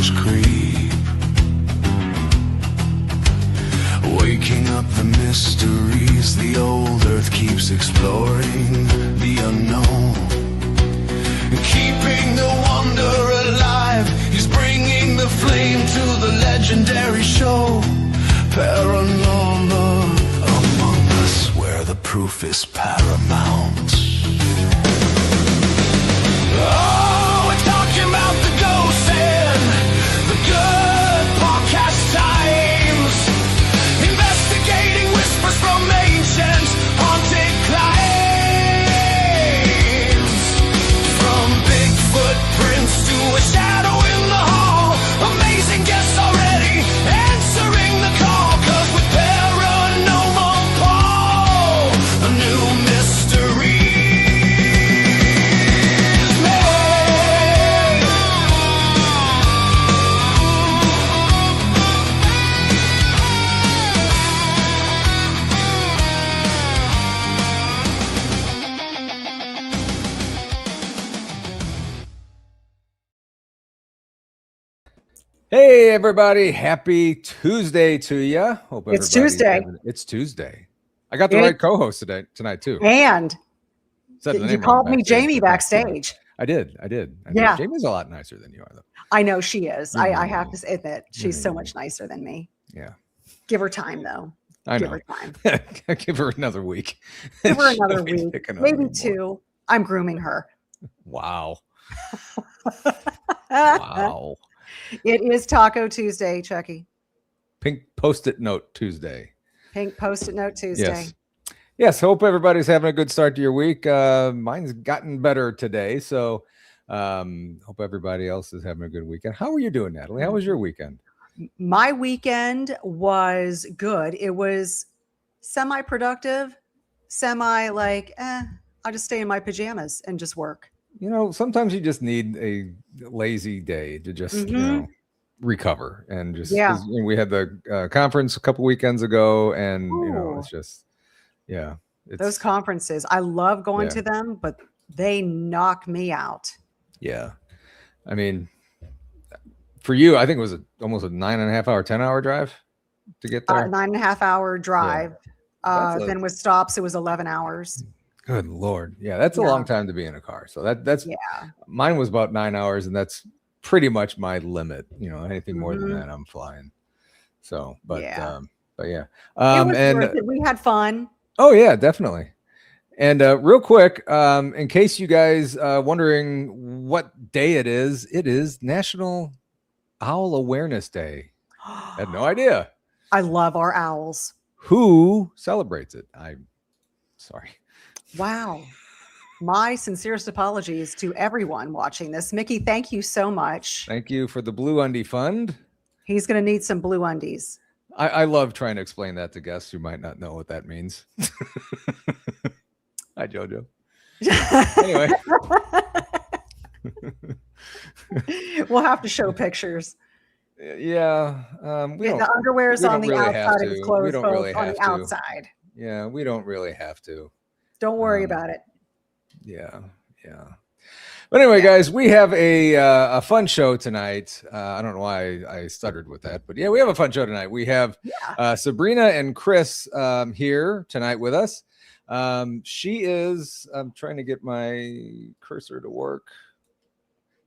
shadows creep, waking up the mysteries. The old earth keeps exploring the unknown, keeping the wonder alive. He's bringing the flame to the legendary show. Paranormal among us, where the proof is paramount. Oh, we're talking about the ghosts and the good podcast times, investigating whispers from ancient haunted climes, from big footprints to a shadow in the hall. Amazing guests already answering the call, 'cause with Paranormal Paul, a new mystery. Hey everybody, happy Tuesday to you. Hope It's Tuesday. It's Tuesday. I got the right co-host tonight too. And Said the you name called wrong me Jamie backstage. I did. Yeah. Jamie's a lot nicer than you are though. I know she is. I have to admit, she's so much nicer than me. Yeah. Give her time though. Give her time. Give her another week. Give her another She'll be week. picking on Maybe me two. more. I'm grooming her. Wow. Wow. It is Taco Tuesday, Chucky. Pink Post-it Note Tuesday. Pink Post-it Note Tuesday. Yes. Hope everybody's having a good start to your week. Mine's gotten better today, so hope everybody else is having a good weekend. How are you doing, Natalie? How was your weekend? My weekend was good. It was semi-productive, I'll just stay in my pajamas and just work. You know, sometimes you just need a lazy day to just recover and just. We had the conference a couple weekends ago, and it's just those conferences. I love going to them, but they knock me out. Yeah, I mean, for you, I think it was almost a 9.5 hour, 10-hour drive to get there. 9.5 hour drive. Then with stops, it was 11 hours. Good Lord. Yeah, that's a long time to be in a car. So that's mine was about 9 hours, and that's pretty much my limit. Anything more than that, I'm flying. So, but yeah. It was worth it. We had fun. Oh yeah, definitely. And real quick, in case you guys wondering what day it is National Owl Awareness Day. I had no idea. I love our owls. Who celebrates it? I'm sorry. Wow. My sincerest apologies to everyone watching this. Mickey, thank you so much. Thank you for the Blue Undie Fund. He's going to need some blue undies. I love trying to explain that to guests who might not know what that means. Hi, JoJo. Anyway. We'll have to show pictures. Yeah. The underwear is on the outside of his clothes, we don't really on have the to. outside. Yeah, we don't really have to. Don't worry about it. Yeah. But anyway, guys, we have a fun show tonight. I don't know why I stuttered with that, but we have a fun show tonight. We have Sabrina and Chris here tonight with us. She is, I'm trying to get my cursor to work.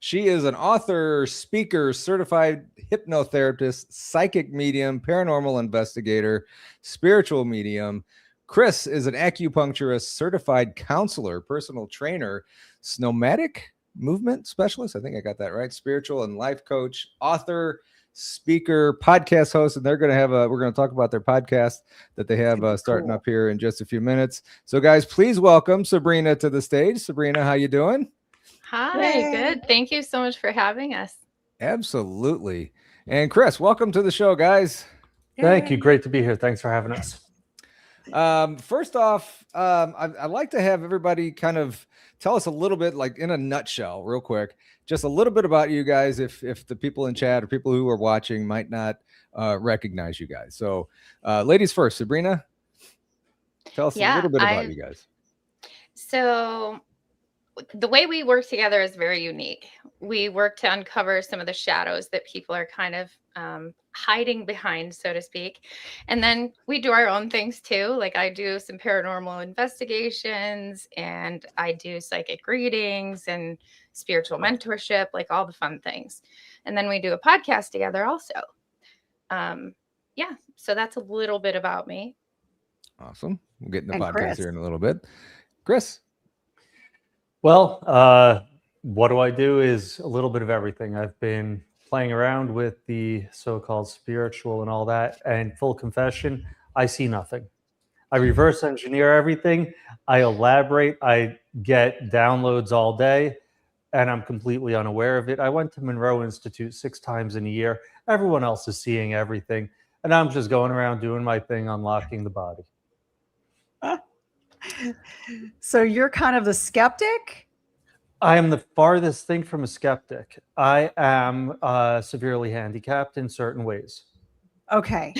She is an author, speaker, certified hypnotherapist, psychic medium, paranormal investigator, spiritual medium. Chris is an acupuncturist, certified counselor, personal trainer, somatic movement specialist. I think I got that right. Spiritual and life coach, author, speaker, podcast host, and we're going to talk about their podcast that they have starting up here in just a few minutes. So guys, please welcome Sabrina to the stage. Sabrina, how you doing? Hi, good. Thank you so much for having us. Absolutely. And Chris, welcome to the show, guys. Thank you. Great to be here. Thanks for having us. First off, I'd like to have everybody kind of tell us a little bit, like in a nutshell, real quick, just a little bit about you guys, if the people in chat or people who are watching might not recognize you guys. So ladies first, Sabrina, tell us a little bit about you guys. So the way we work together is very unique. We work to uncover some of the shadows that people are kind of hiding behind, so to speak. And then we do our own things too. Like I do some paranormal investigations and I do psychic readings and spiritual mentorship, like all the fun things. And then we do a podcast together also. Yeah, so that's a little bit about me. Awesome. We'll get in the And podcast Chris. here in a little bit. Chris. Well, what do I do is a little bit of everything. I've been playing around with the so-called spiritual and all that, and full confession, I see nothing. I reverse engineer everything. I elaborate. I get downloads all day, and I'm completely unaware of it. I went to Monroe Institute 6 times in a year. Everyone else is seeing everything, and I'm just going around doing my thing, unlocking the body. So you're kind of the skeptic? I am the farthest thing from a skeptic. I am severely handicapped in certain ways, Okay.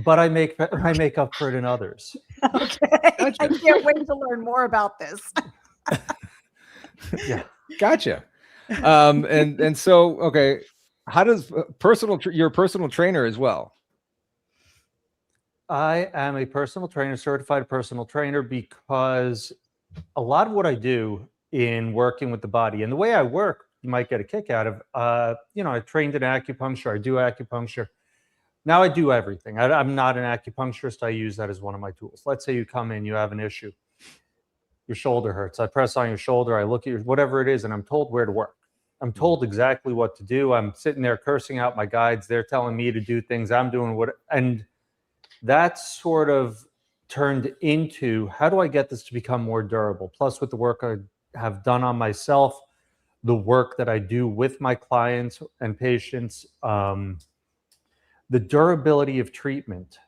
but I make up for it in others. Okay. I can't wait to learn more about this. Yeah. Gotcha. And so, okay, how does you're a personal trainer as well? I am a personal trainer, certified personal trainer, because a lot of what I do in working with the body and the way I work, you might get a kick out of, I trained in acupuncture. I do acupuncture. Now I do everything. I'm not an acupuncturist. I use that as one of my tools. Let's say you come in, you have an issue. Your shoulder hurts. I press on your shoulder. I look at your, whatever it is, and I'm told where to work. I'm told exactly what to do. I'm sitting there cursing out my guides. They're telling me to do things. I'm doing what, and that's sort of turned into, how do I get this to become more durable? Plus, with the work I have done on myself, the work that I do with my clients and patients, the durability of treatment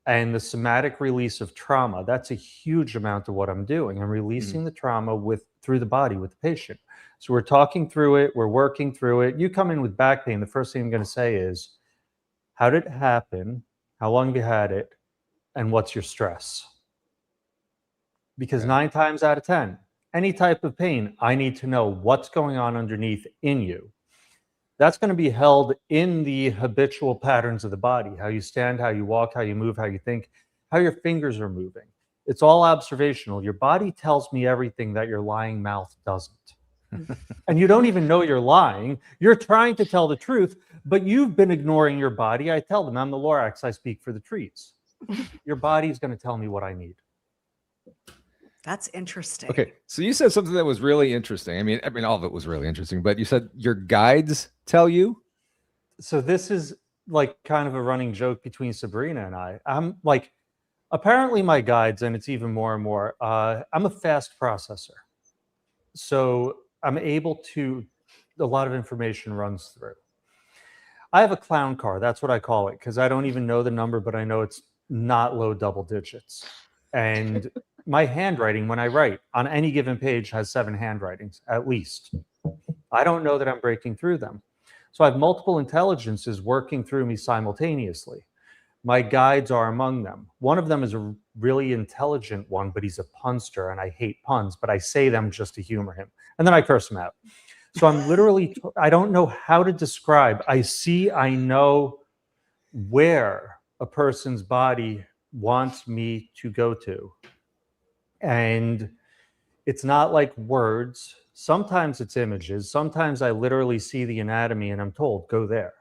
and the somatic release of trauma, that's a huge amount of what I'm doing. I'm releasing the trauma through the body with the patient. So we're talking through it, we're working through it. You come in with back pain, the first thing I'm going to say is, how did it happen? How long have you had it? And what's your stress? Because 9 times out of 10, any type of pain, I need to know what's going on underneath in you. That's going to be held in the habitual patterns of the body, how you stand, how you walk, how you move, how you think, how your fingers are moving. It's all observational. Your body tells me everything that your lying mouth doesn't. And you don't even know you're lying. You're trying to tell the truth, but you've been ignoring your body. I tell them, I'm the Lorax, I speak for the trees. Your body's going to tell me what I need. That's interesting. Okay, so you said something that was really interesting. I mean, all of it was really interesting, but you said your guides tell you? So this is like kind of a running joke between Sabrina and I. I'm like, apparently my guides, and it's even more and more, I'm a fast processor. So I'm able to, a lot of information runs through. I have a clown car. That's what I call it, because I don't even know the number, but I know it's not low double digits. And my handwriting, when I write on any given page, has 7 handwritings at least. I don't know that I'm breaking through them. So I have multiple intelligences working through me simultaneously. My guides are among them. One of them is a really intelligent one, but he's a punster, and I hate puns, but I say them just to humor him. And then I curse him out. So I'm literally, I don't know how to describe. I know where a person's body wants me to go to. And it's not like words. Sometimes it's images. Sometimes I literally see the anatomy and I'm told, go there.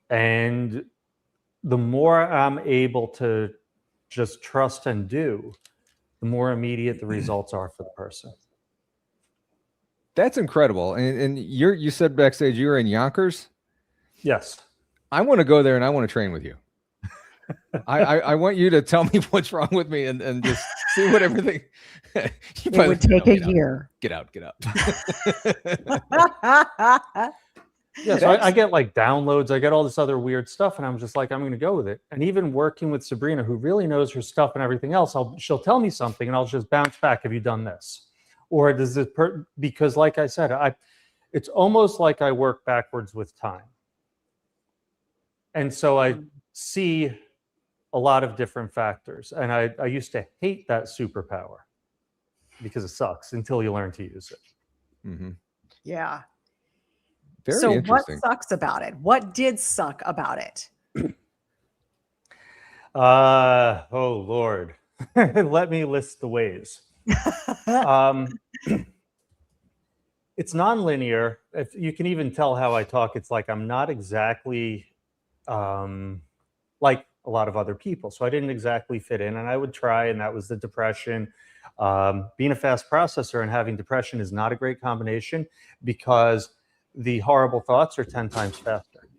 And the more I'm able to just trust and do, the more immediate the results are for the person. That's incredible. And you said backstage you were in Yonkers? Yes. I want to go there and I want to train with you. I want you to tell me what's wrong with me and just see what everything. It would take a year. Get out. Yeah, so I get like downloads. I get all this other weird stuff, and I'm just like, I'm going to go with it. And even working with Sabrina, who really knows her stuff and everything else, she'll tell me something, and I'll just bounce back. Have you done this? Or does it? Because, like I said, it's almost like I work backwards with time, and so I see a lot of different factors. And I used to hate that superpower. because it sucks until you learn to use it. Mm-hmm. Yeah. Very So what interesting. sucks about it? What did suck about it? Oh Lord. Let me list the ways. It's nonlinear. If you can even tell how I talk, it's like I'm not exactly like a lot of other people. So I didn't exactly fit in, and I would try, and that was the depression. Being a fast processor and having depression is not a great combination because the horrible thoughts are 10 times faster.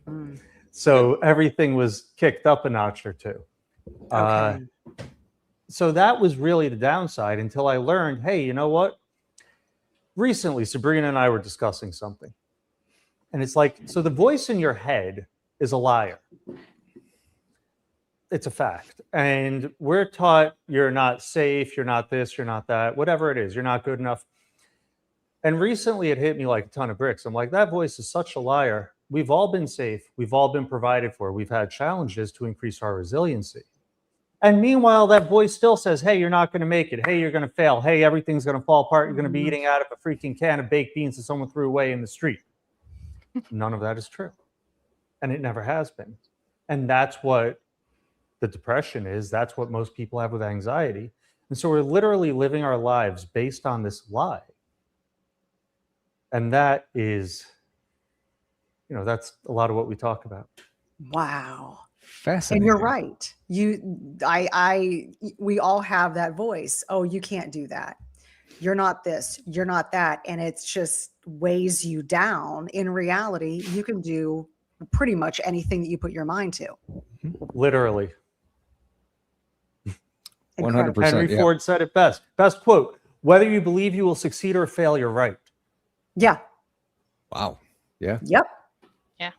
Mm, So everything was kicked up a notch or two. okay. So that was really the downside until I learned, hey, you know what? Recently, Sabrina and I were discussing something. And it's like, so the voice in your head is a liar. It's a fact. And we're taught you're not safe, you're not this, you're not that, whatever it is, you're not good enough. And recently it hit me like a ton of bricks. I'm like, that voice is such a liar. We've all been safe. We've all been provided for. We've had challenges to increase our resiliency. And meanwhile, that voice still says, hey, you're not going to make it. Hey, you're going to fail. Hey, everything's going to fall apart. You're going to be eating out of a freaking can of baked beans that someone threw away in the street. None of that is true. And it never has been. And that's what the depression is. That's what most people have with anxiety. And so we're literally living our lives based on this lie. And that is, that's a lot of what we talk about. Wow. Fascinating. And you're right. We all have that voice. Oh, you can't do that. You're not this, you're not that. And it's just weighs you down. In reality, you can do pretty much anything that you put your mind to. Literally. 100%. Henry Ford said it best. Best quote: whether you believe you will succeed or fail, you're right. Yeah. Wow. Yeah. Yep. Yeah.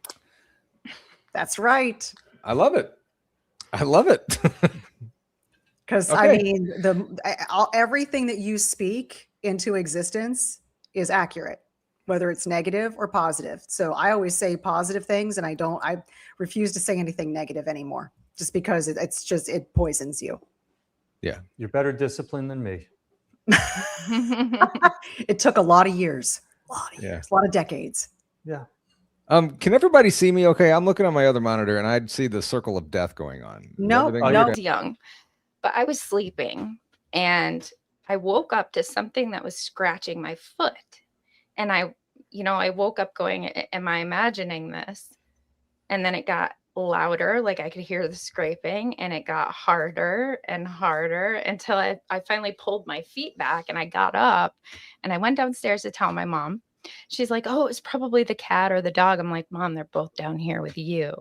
That's right. I love it. I love it. Because Okay. I mean, everything that you speak into existence is accurate, whether it's negative or positive. So I always say positive things, and I refuse to say anything negative anymore, just because it poisons you. Yeah. You're better disciplined than me. It took a lot of years, Yeah. a lot of decades. Yeah. Can everybody see me okay? I'm looking on my other monitor and I'd see the circle of death going on. Is No, everything no. okay? I was young, but I was sleeping and I woke up to something that was scratching my foot. And I woke up going, am I imagining this? And then it got louder, like I could hear the scraping, and it got harder and harder until I finally pulled my feet back and I got up and I went downstairs to tell my mom. She's like, oh, it was probably the cat or the dog. I'm like, Mom, they're both down here with you.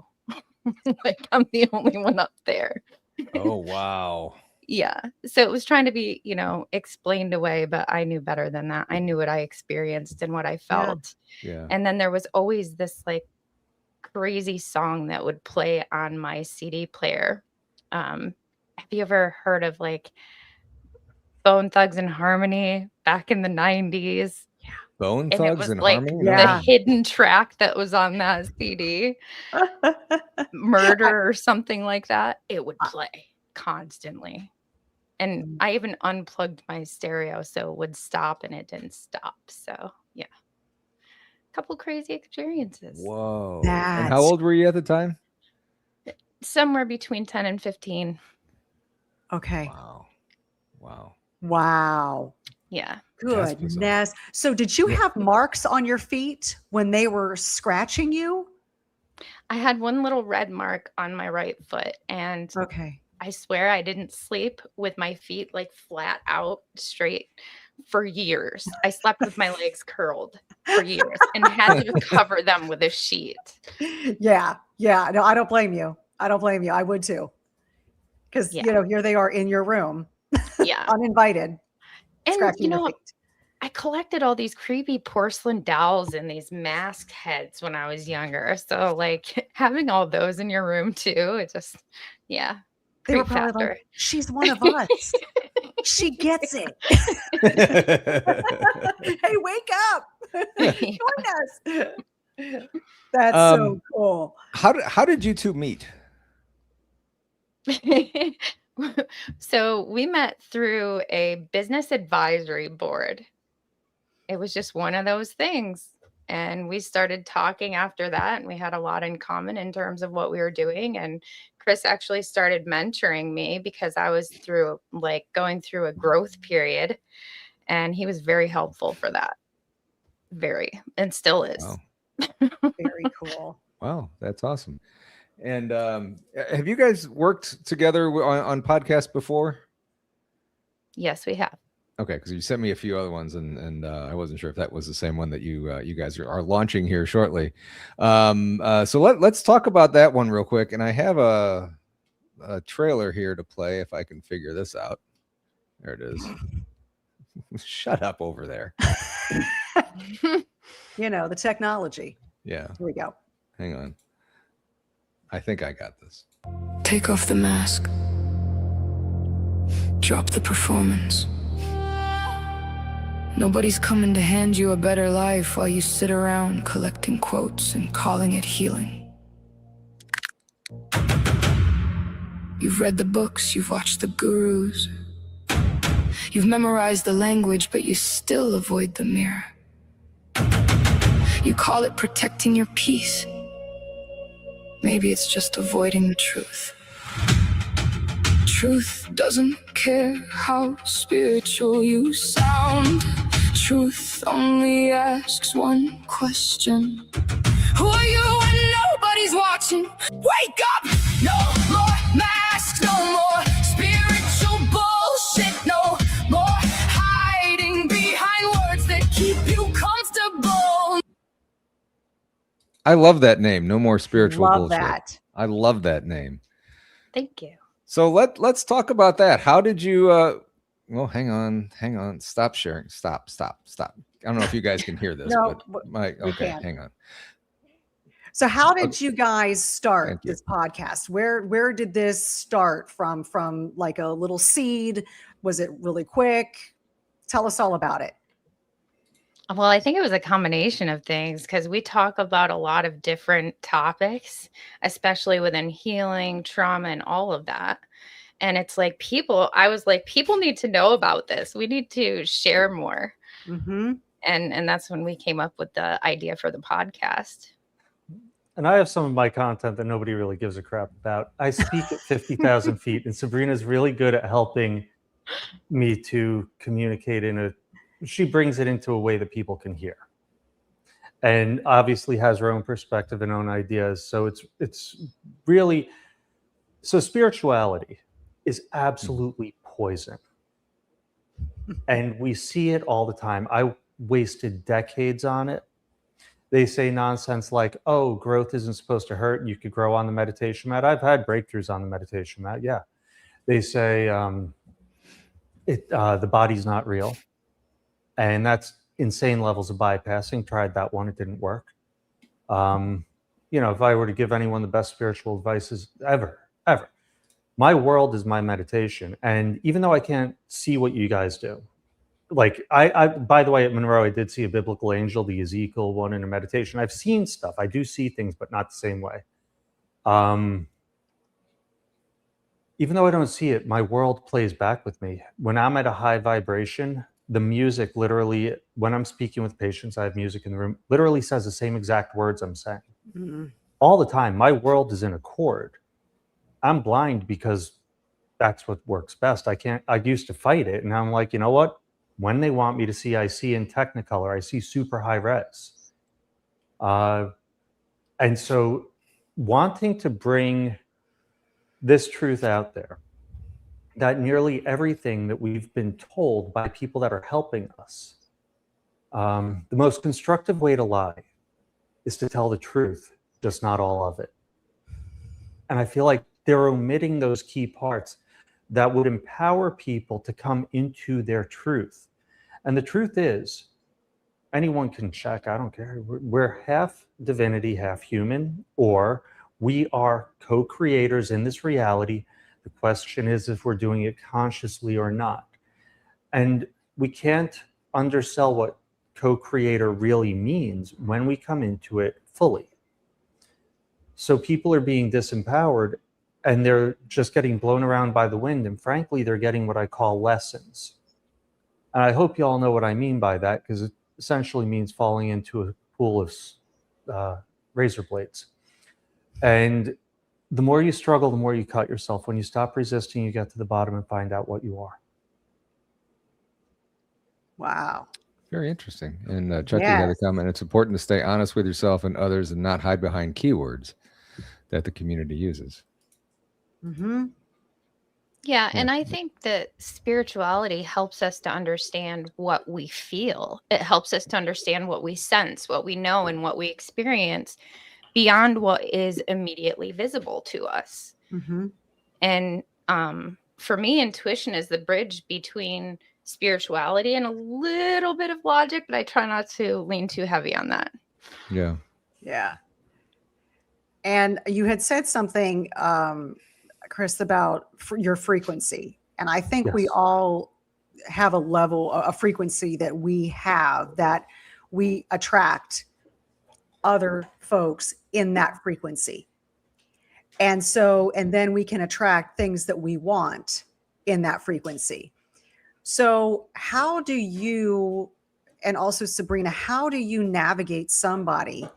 Like, I'm the only one up there. Oh, wow. Yeah. So it was trying to be, explained away, but I knew better than that. I knew what I experienced and what I felt. Yeah. And then there was always this like crazy song that would play on my CD player. Have you ever heard of like Bone Thugs and Harmony back in the 90s? Bone And it Thugs was and like Harmony? Yeah. the hidden track that was on that CD, Murder or something like that. It would play constantly. And I even unplugged my stereo so it would stop, and it didn't stop. So yeah, a couple crazy experiences. Whoa. And how old were you at the time? Somewhere between 10 and 15. Okay. Wow. Yeah. That's bizarre. Goodness. So did you have marks on your feet when they were scratching you? I had one little red mark on my right foot, and Okay. I swear I didn't sleep with my feet like flat out straight for years. I slept with my legs curled for years and had to cover them with a sheet. Yeah. Yeah. No, I don't blame you. I would too. Because, here they are in your room, Yeah. uninvited. And, Scratching your feet. I collected all these creepy porcelain dolls and these masked heads when I was younger. So, like, having all those in your room too, it just, yeah. They were creep probably factor. like, she's one of us. She gets it. Hey, wake up. Join us. That's so cool. How did you two meet? So we met through a business advisory board. It was just one of those things. And we started talking after that, and we had a lot in common in terms of what we were doing. And Chris actually started mentoring me because I was going through a growth period, and he was very helpful for that. Very, and still is. Wow. Very cool. Wow, that's awesome. And have you guys worked together on podcasts before? Yes, we have. Okay, because you sent me a few other ones, and I wasn't sure if that was the same one that you guys are launching here shortly. So let's talk about that one real quick. And I have a trailer here to play if I can figure this out. There it is. Shut up over there. You know, the technology. Yeah. Here we go. Hang on. I think I got this. Take off the mask. Drop the performance. Nobody's coming to hand you a better life while you sit around collecting quotes and calling it healing. You've read the books, you've watched the gurus. You've memorized the language, but you still avoid the mirror. You call it protecting your peace. Maybe it's just avoiding the truth. Truth doesn't care how spiritual you sound. Truth only asks one question. Who are you when nobody's watching? Wake up! No more masks, no more spiritual bullshit, no more hiding behind words that keep you comfortable. I love that name. No more spiritual Love bullshit. that. I love that name. Thank you. So let's talk about that. How did you well, hang on. Stop sharing. Stop. I don't know if you guys can hear this, No, but okay, can't. hang on. So how did you guys start Thank you. this podcast? Where did this start from like a little seed? Was it really quick? Tell us all about it. Well, I think it was a combination of things because we talk about a lot of different topics, especially within healing, trauma, and all of that. And it's like people need to know about this. We need to share more. Mm-hmm. And that's when we came up with the idea for the podcast. And I have some of my content that nobody really gives a crap about. I speak at 50,000 feet, and Sabrina's really good at helping me to communicate she brings it into a way that people can hear. And obviously has her own perspective and own ideas. So it's really, so spirituality is absolutely poison. And we see it all the time. I wasted decades on it. They say nonsense like, oh, growth isn't supposed to hurt. You could grow on the meditation mat. I've had breakthroughs on the meditation mat. Yeah. They say the body's not real. And that's insane levels of bypassing. Tried that one. It didn't work. If I were to give anyone the best spiritual advice ever, my world is my meditation. And even though I can't see what you guys do, like I by the way, at Monroe, I did see a biblical angel, the Ezekiel one in a meditation. I've seen stuff. I do see things, but not the same way. Even though I don't see it, my world plays back with me. When I'm at a high vibration, the music literally, when I'm speaking with patients, I have music in the room, literally says the same exact words I'm saying. Mm-hmm. All the time. My world is in accord. I'm blind because that's what works best. I used to fight it. And I'm like, you know what? When they want me to see, I see in Technicolor, I see super high res. And so wanting to bring this truth out there, that nearly everything that we've been told by people that are helping us, the most constructive way to lie is to tell the truth, just not all of it. And I feel like they're omitting those key parts that would empower people to come into their truth. And the truth is, anyone can check, I don't care. We're half divinity, half human, or we are co-creators in this reality. The question is if we're doing it consciously or not. And we can't undersell what co-creator really means when we come into it fully. So people are being disempowered, and they're just getting blown around by the wind. And frankly, they're getting what I call lessons. And I hope you all know what I mean by that, because it essentially means falling into a pool of razor blades. And the more you struggle, the more you cut yourself. When you stop resisting, you get to the bottom and find out what you are. Wow. Very interesting. And Chucky had a comment. It's important to stay honest with yourself and others and not hide behind keywords that the community uses. Mm-hmm. Yeah, and I think that spirituality helps us to understand what we feel. It helps us to understand what we sense, what we know, and what we experience beyond what is immediately visible to us. Mm-hmm. And for me, intuition is the bridge between spirituality and a little bit of logic, but I try not to lean too heavy on that. Yeah. Yeah. And you had said something, Chris, about your frequency. And I think we all have a level, a frequency that we have, that we attract other folks in that frequency. And so, and then we can attract things that we want in that frequency. So how do you, and also Sabrina, how do you navigate somebody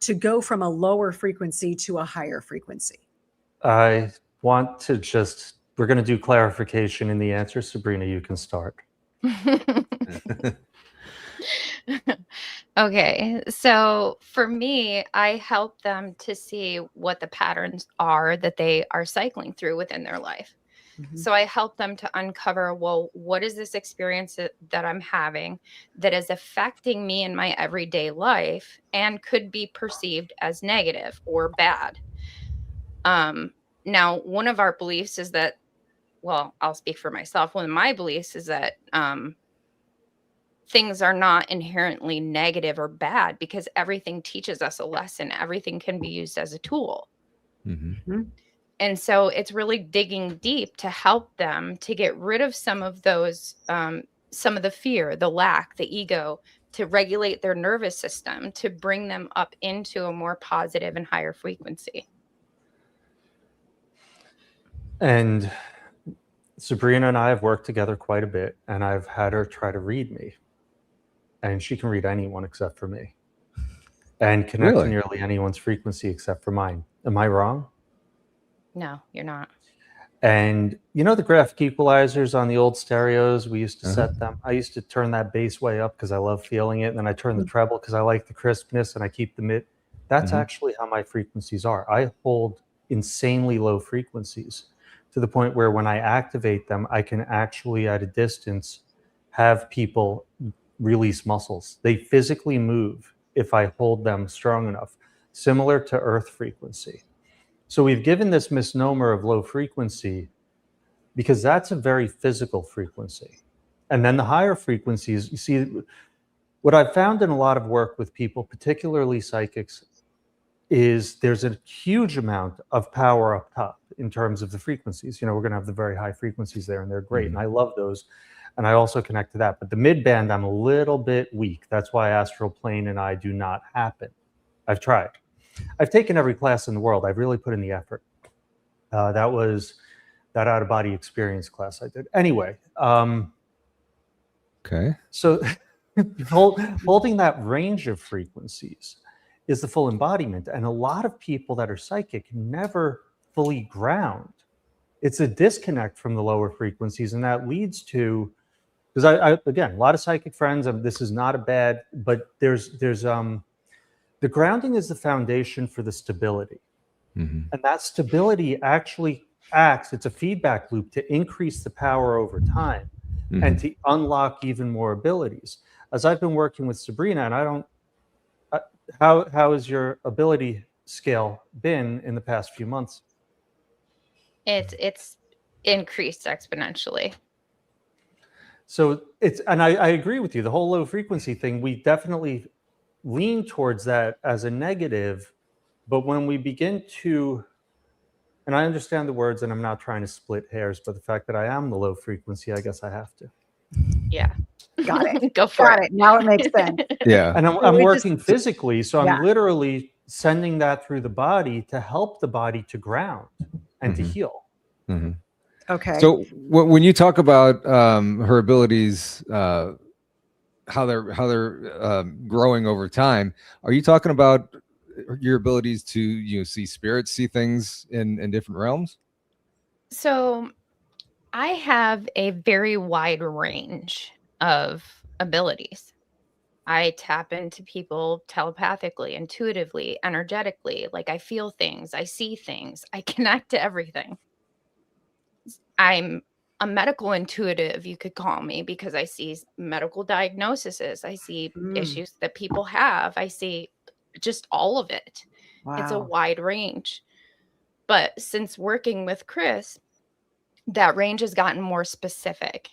to go from a lower frequency to a higher frequency? I want to just, we're going to do clarification in the answer. Sabrina, you can start. Okay, so for me, I help them to see what the patterns are that they are cycling through within their life. Mm-hmm. So I help them to uncover, well, what is this experience that I'm having that is affecting me in my everyday life and could be perceived as negative or bad? Now, one of our beliefs is that, well, I'll speak for myself. One of my beliefs is that things are not inherently negative or bad because everything teaches us a lesson. Everything can be used as a tool. Mm-hmm. And so it's really digging deep to help them to get rid of some of those, some of the fear, the lack, the ego, to regulate their nervous system, to bring them up into a more positive and higher frequency. And Sabrina and I have worked together quite a bit, and I've had her try to read me. And she can read anyone except for me, and connect to nearly anyone's frequency except for mine. Am I wrong? No, you're not. And you know the graphic equalizers on the old stereos, we used to set them. I used to turn that bass way up because I love feeling it. And then I turn the treble because I like the crispness, and I keep the mid. That's actually how my frequencies are. I hold insanely low frequencies to the point where when I activate them, I can actually at a distance have people release muscles. They physically move if I hold them strong enough, similar to earth frequency. So we've given this misnomer of low frequency because that's a very physical frequency. And then the higher frequencies, you see, what I've found in a lot of work with people, particularly psychics, is there's a huge amount of power up top in terms of the frequencies. You know, we're going to have the very high frequencies there, and they're great. And I love those. And I also connect to that. But the mid-band, I'm a little bit weak. That's why astral plane and I do not happen. I've tried. I've taken every class in the world. I've really put in the effort. That was that out-of-body experience class I did. Anyway. Okay. So holding that range of frequencies is the full embodiment. And a lot of people that are psychic never fully ground. It's a disconnect from the lower frequencies. And that leads to, because I again, a lot of psychic friends, this is not a bad, but there's the grounding is the foundation for the stability. And that stability actually acts, it's a feedback loop to increase the power over time and to unlock even more abilities. As I've been working with Sabrina, and I don't, how has your ability scale been in the past few months? It's increased exponentially. So it's, and I agree with you, the whole low frequency thing, we definitely lean towards that as a negative, but when we begin to, and I understand the words and I'm not trying to split hairs, but the fact that I am the low frequency, I guess I have to. Yeah. Got it. Go for Got it. Now it makes sense. Yeah. And I'm working physically, so I'm Yeah. literally sending that through the body to help the body to ground. and to Mhm. heal. Mhm. Okay. So when you talk about her abilities, how they're growing over time, are you talking about your abilities to see spirits, see things in different realms? So I have a very wide range of abilities. I tap into people telepathically, intuitively, energetically. Like I feel things, I see things, I connect to everything. I'm a medical intuitive, you could call me, because I see medical diagnoses, I see Mm, issues that people have, I see just all of it. It's a wow. wide range. But since working with Chris, that range has gotten more specific.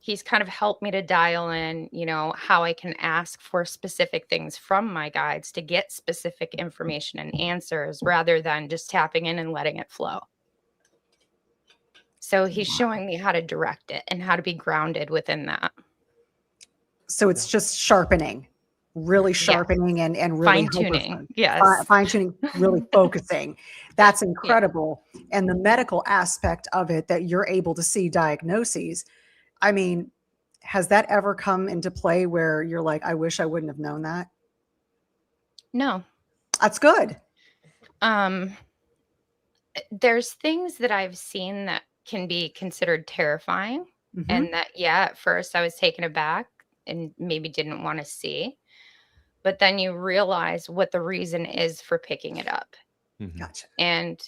He's kind of helped me to dial in, how I can ask for specific things from my guides to get specific information and answers rather than just tapping in and letting it flow. So he's showing me how to direct it and how to be grounded within that. So it's just sharpening, really Yes. sharpening and really Fine tuning. Yes. fine tuning, really focusing. That's Yeah. incredible. And the medical aspect of it, that you're able to see diagnoses. I mean, has that ever come into play where you're like, I wish I wouldn't have known that? No. That's good. There's things that I've seen that can be considered terrifying. Mhm. And that, at first I was taken aback and maybe didn't want to see. But then you realize what the reason is for picking it up. Mhm. Gotcha. And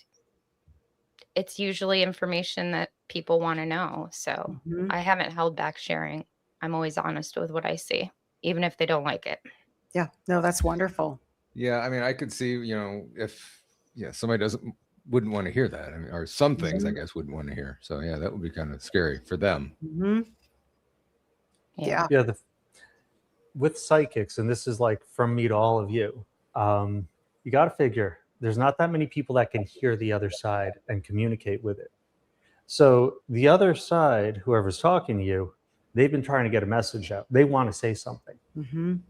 it's usually information that people want to know. So Mhm. I haven't held back sharing. I'm always honest with what I see, even if they don't like it. Yeah. No, that's wonderful. Yeah, I mean, I could see, if somebody wouldn't want to hear that. I mean, or some things I guess wouldn't want to hear. So yeah, that would be kind of scary for them. Mhm. Yeah. Yeah, with psychics, and this is like from me to all of you, you got to figure there's not that many people that can hear the other side and communicate with it. So the other side, whoever's talking to you, they've been trying to get a message out. They want to say something, Mhm.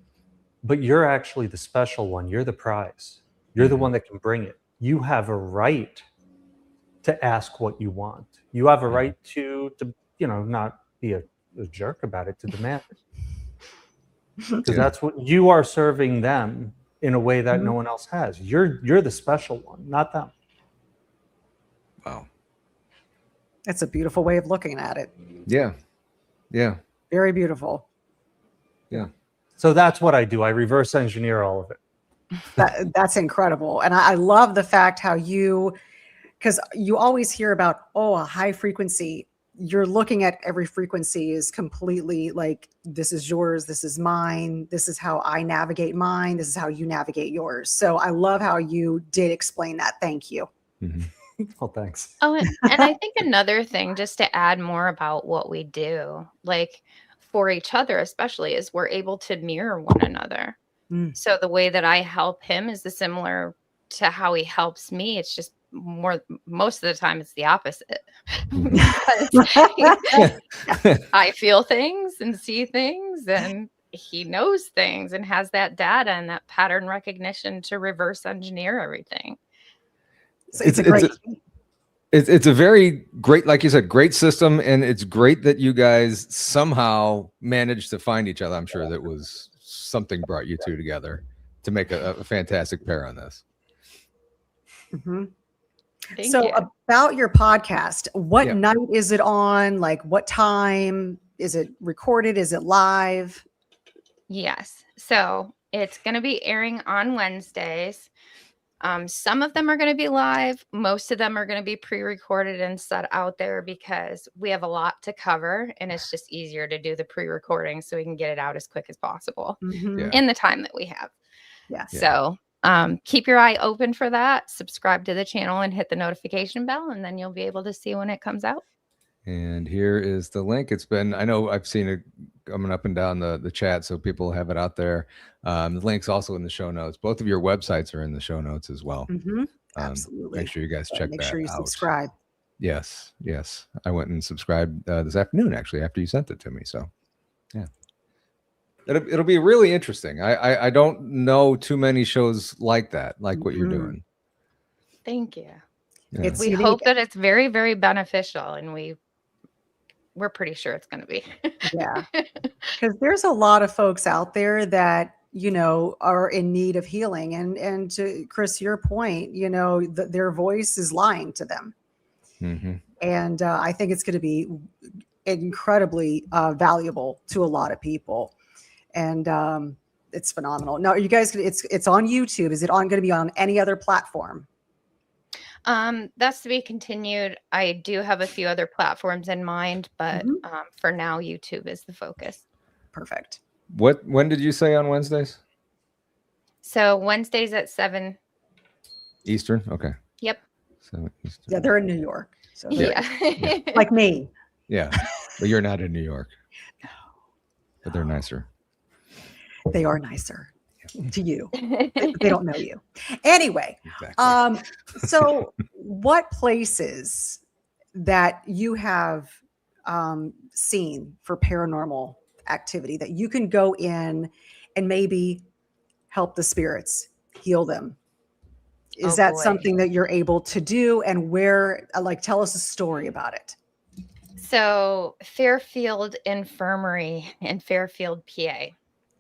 but you're actually the special one. You're the prize. You're the Mhm. one that can bring it. You have a right to ask what you want. You have a right to not be a jerk about it, to demand it. Because Yeah. that's what you are serving them in a way that Mhm. no one else has. You're the special one, not them. Wow. It's a beautiful way of looking at it. Yeah. Yeah. Very beautiful. Yeah. So that's what I do. I reverse engineer all of it. That's incredible. And I love the fact how because you always hear about, a high frequency. You're looking at every frequency is completely like, this is yours, this is mine, this is how I navigate mine, this is how you navigate yours. So I love how you did explain that. Thank you. Mhm. Oh, thanks. Oh, and I think another thing, just to add more about what we do, like for each other especially, is we're able to mirror one another. Mm. So the way that I help him is similar to how he helps me. It's just most of the time it's the opposite. Because I feel things and see things, and he knows things and has that data and that pattern recognition to reverse engineer everything. So it's a great. It's a very great, like you said, great system, and it's great that you guys somehow managed to find each other. I'm sure that was something brought you two together to make a fantastic pair on this. Mhm. Thank So you. about your podcast, what Yeah. night is it on? Like what time? Is it recorded? Is it live? Yes. So it's going to be airing on Wednesdays. Some of them are going to be live. Most of them are going to be pre-recorded and set out there because we have a lot to cover, and it's just easier to do the pre-recording so we can get it out as quick as possible Mhm. Yeah. in the time that we have. Yeah. So keep your eye open for that. Subscribe to the channel and hit the notification bell, and then you'll be able to see when it comes out. And here is the link. I know I've seen it coming up and down the chat, so people have it out there. The link's also in the show notes. Both of your websites are in the show notes as well. Mhm. Absolutely. Make sure you guys check Make that sure you out. subscribe. Yes. I went and subscribed this afternoon, actually, after you sent it to me. So, yeah. It'll be really interesting. I don't know too many shows like that, like what you're Mhm. doing. Thank you. Yeah. It's We unique. hope that it's very, very beneficial, and we're pretty sure it's going to be. Yeah. Because there's a lot of folks out there that, you know, are in need of healing. And to Chris, your point, you know, their voice is lying to them. Mm-hmm. And I think it's going to be incredibly valuable to a lot of people. And it's phenomenal. Now, you guys, it's on YouTube. Is it going to be on any other platform? That's to be continued. I do have a few other platforms in mind, but for now, YouTube is the focus. Perfect. When did you say on Wednesdays? So Wednesdays at 7 Eastern? Okay. Yep. 7 Eastern. Yeah, they're in New York. So Yeah. like me. Yeah. But you're not in New York. No. But they're nicer. They are nicer to you. They don't know you. Anyway, Exactly. so what places that you have seen for paranormal activity that you can go in and maybe help the spirits, heal them? Is that something that you're able to do? And where, like, tell us a story about it. So Fairfield Infirmary in Fairfield, PA.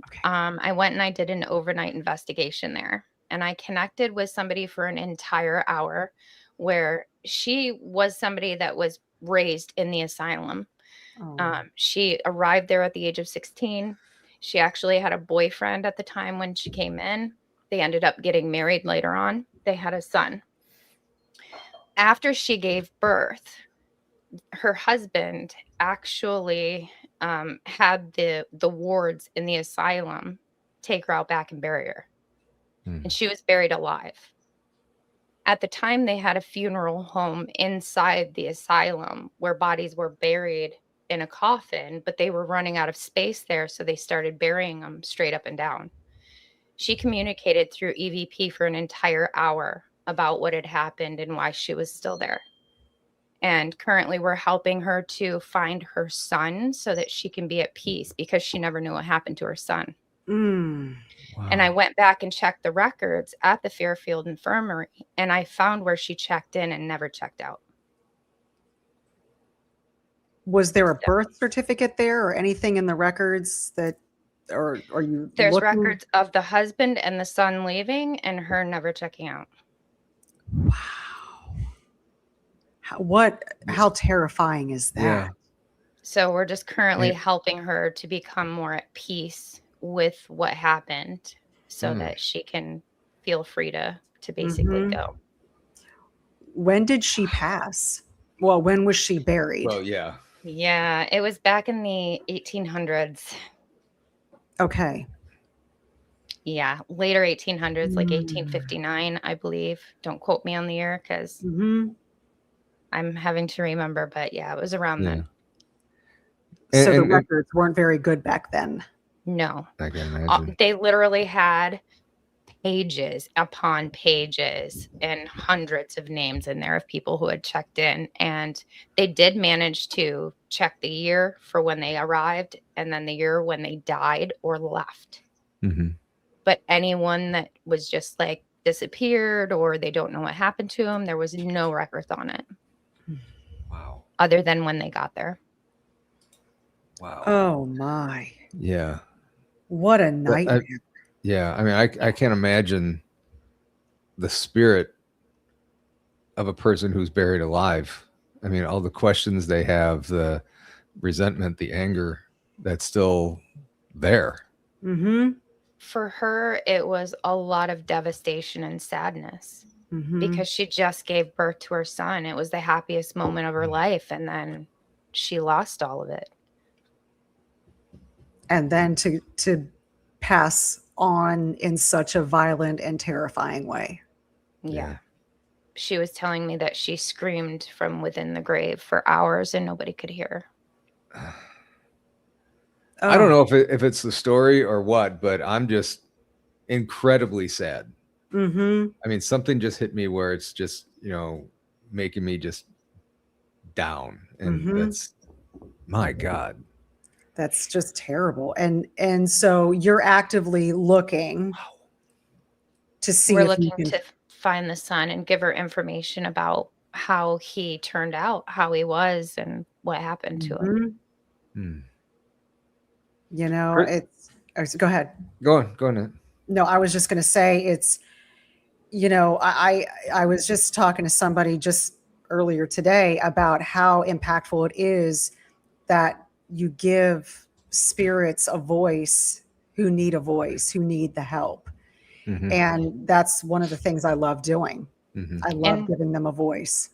Okay. I went and I did an overnight investigation there, and I connected with somebody for an entire hour where she was somebody that was raised in the asylum. She arrived there at the age of 16. She actually had a boyfriend at the time when she came in. They ended up getting married later on. They had a son. After she gave birth, her husband actually had the wards in the asylum take her out back and bury her. And she was buried alive. At the time, they had a funeral home inside the asylum where bodies were buried in a coffin, but they were running out of space there, so they started burying them straight up and down. She communicated through EVP for an entire hour about what had happened and why she was still there. And currently we're helping her to find her son so that she can be at peace, because she never knew what happened to her son. Wow. And I went back and checked the records at the Fairfield Infirmary, and I found where she checked in and never checked out. Was there a birth certificate there or anything in the records that, or are you There's looking? records of the husband and the son leaving and her never checking out. Wow. How terrifying is that? Yeah. So we're just currently helping her to become more at peace with what happened so that she can feel free to basically go. When did she pass? Well, when was she buried? Well, yeah. Yeah, it was back in the 1800s. Okay. Yeah, later 1800s, like 1859, I believe. Don't quote me on the year because I'm having to remember, but yeah, it was around then. So the records weren't very good back then. No. I can imagine. They literally had pages upon pages and hundreds of names in there of people who had checked in. And they did manage to check the year for when they arrived and then the year when they died or left. But anyone that was just like disappeared or they don't know what happened to them, there was no records on it. Wow. Other than when they got there. Wow. Oh my. Yeah. What a nightmare. Yeah. I mean, I can't imagine the spirit of a person who's buried alive. I mean, all the questions they have, the resentment, the anger that's still there. For her, it was a lot of devastation and sadness because she just gave birth to her son. It was the happiest moment of her life. And then she lost all of it. And then to pass on in such a violent and terrifying way. Yeah. She was telling me that she screamed from within the grave for hours and nobody could hear her. I don't know if it's the story or what, but I'm just incredibly sad. I mean, something just hit me where it's just, making me just down. And that's, my God. That's just terrible. And so you're actively looking to see We're if looking you can... to find the son and give her information about how he turned out, how he was, and what happened to him. Mhm. You know, go ahead. Go on. No, I was just going to say it's, you know, I was just talking to somebody just earlier today about how impactful it is that you give spirits a voice who need the help. Mhm. And that's one of the things I love doing. Mhm. I love And giving them a voice.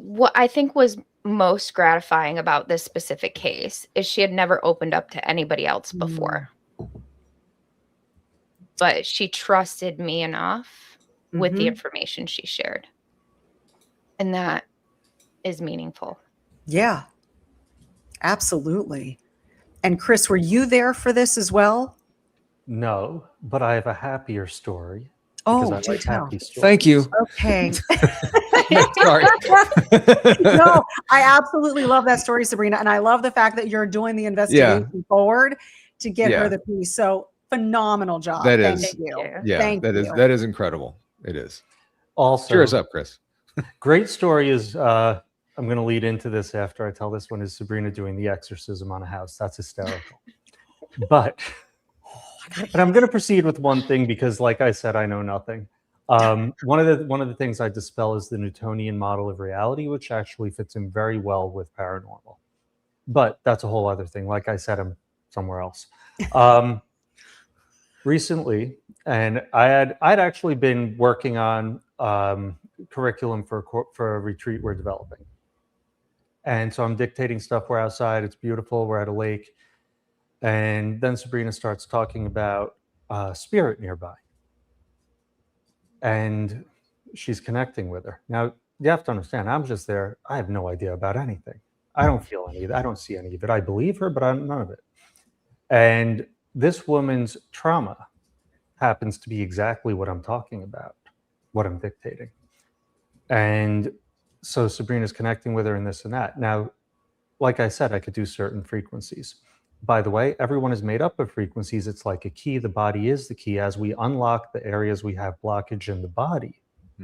what I think was most gratifying about this specific case is she had never opened up to anybody else before. But she trusted me enough with the information she shared. And that is meaningful. Yeah, absolutely. And Chris, were you there for this as well? No, but I have a happier story. Oh, because I do like tell. happy stories. Thank you. Okay. Sorry. No, I absolutely love that story, Sabrina. And I love the fact that you're doing the investigation forward to get her the piece. So phenomenal job. That Thank is- you. Yeah, Thank you. that is incredible. It is. Also, Cheer us up, Chris. great story is I'm going to lead into this after I tell this one, is Sabrina doing the exorcism on a house. That's hysterical. But I'm going to proceed with one thing because, like I said, I know nothing. One of the things I dispel is the Newtonian model of reality, which actually fits in very well with paranormal. But that's a whole other thing. Like I said, I'm somewhere else. Recently, and I'd actually been working on curriculum for a retreat we're developing. And so I'm dictating stuff. We're outside. It's beautiful. We're at a lake. And then Sabrina starts talking about spirit nearby. And she's connecting with her. Now, you have to understand, I'm just there. I have no idea about anything. I don't feel any of it. I don't see any of it. I believe her, but none of it. And this woman's trauma happens to be exactly what I'm talking about, what I'm dictating. And so Sabrina's connecting with her and this and that. Now, like I said, I could do certain frequencies. By the way, everyone is made up of frequencies. It's like a key. The body is the key. As we unlock the areas we have blockage in the body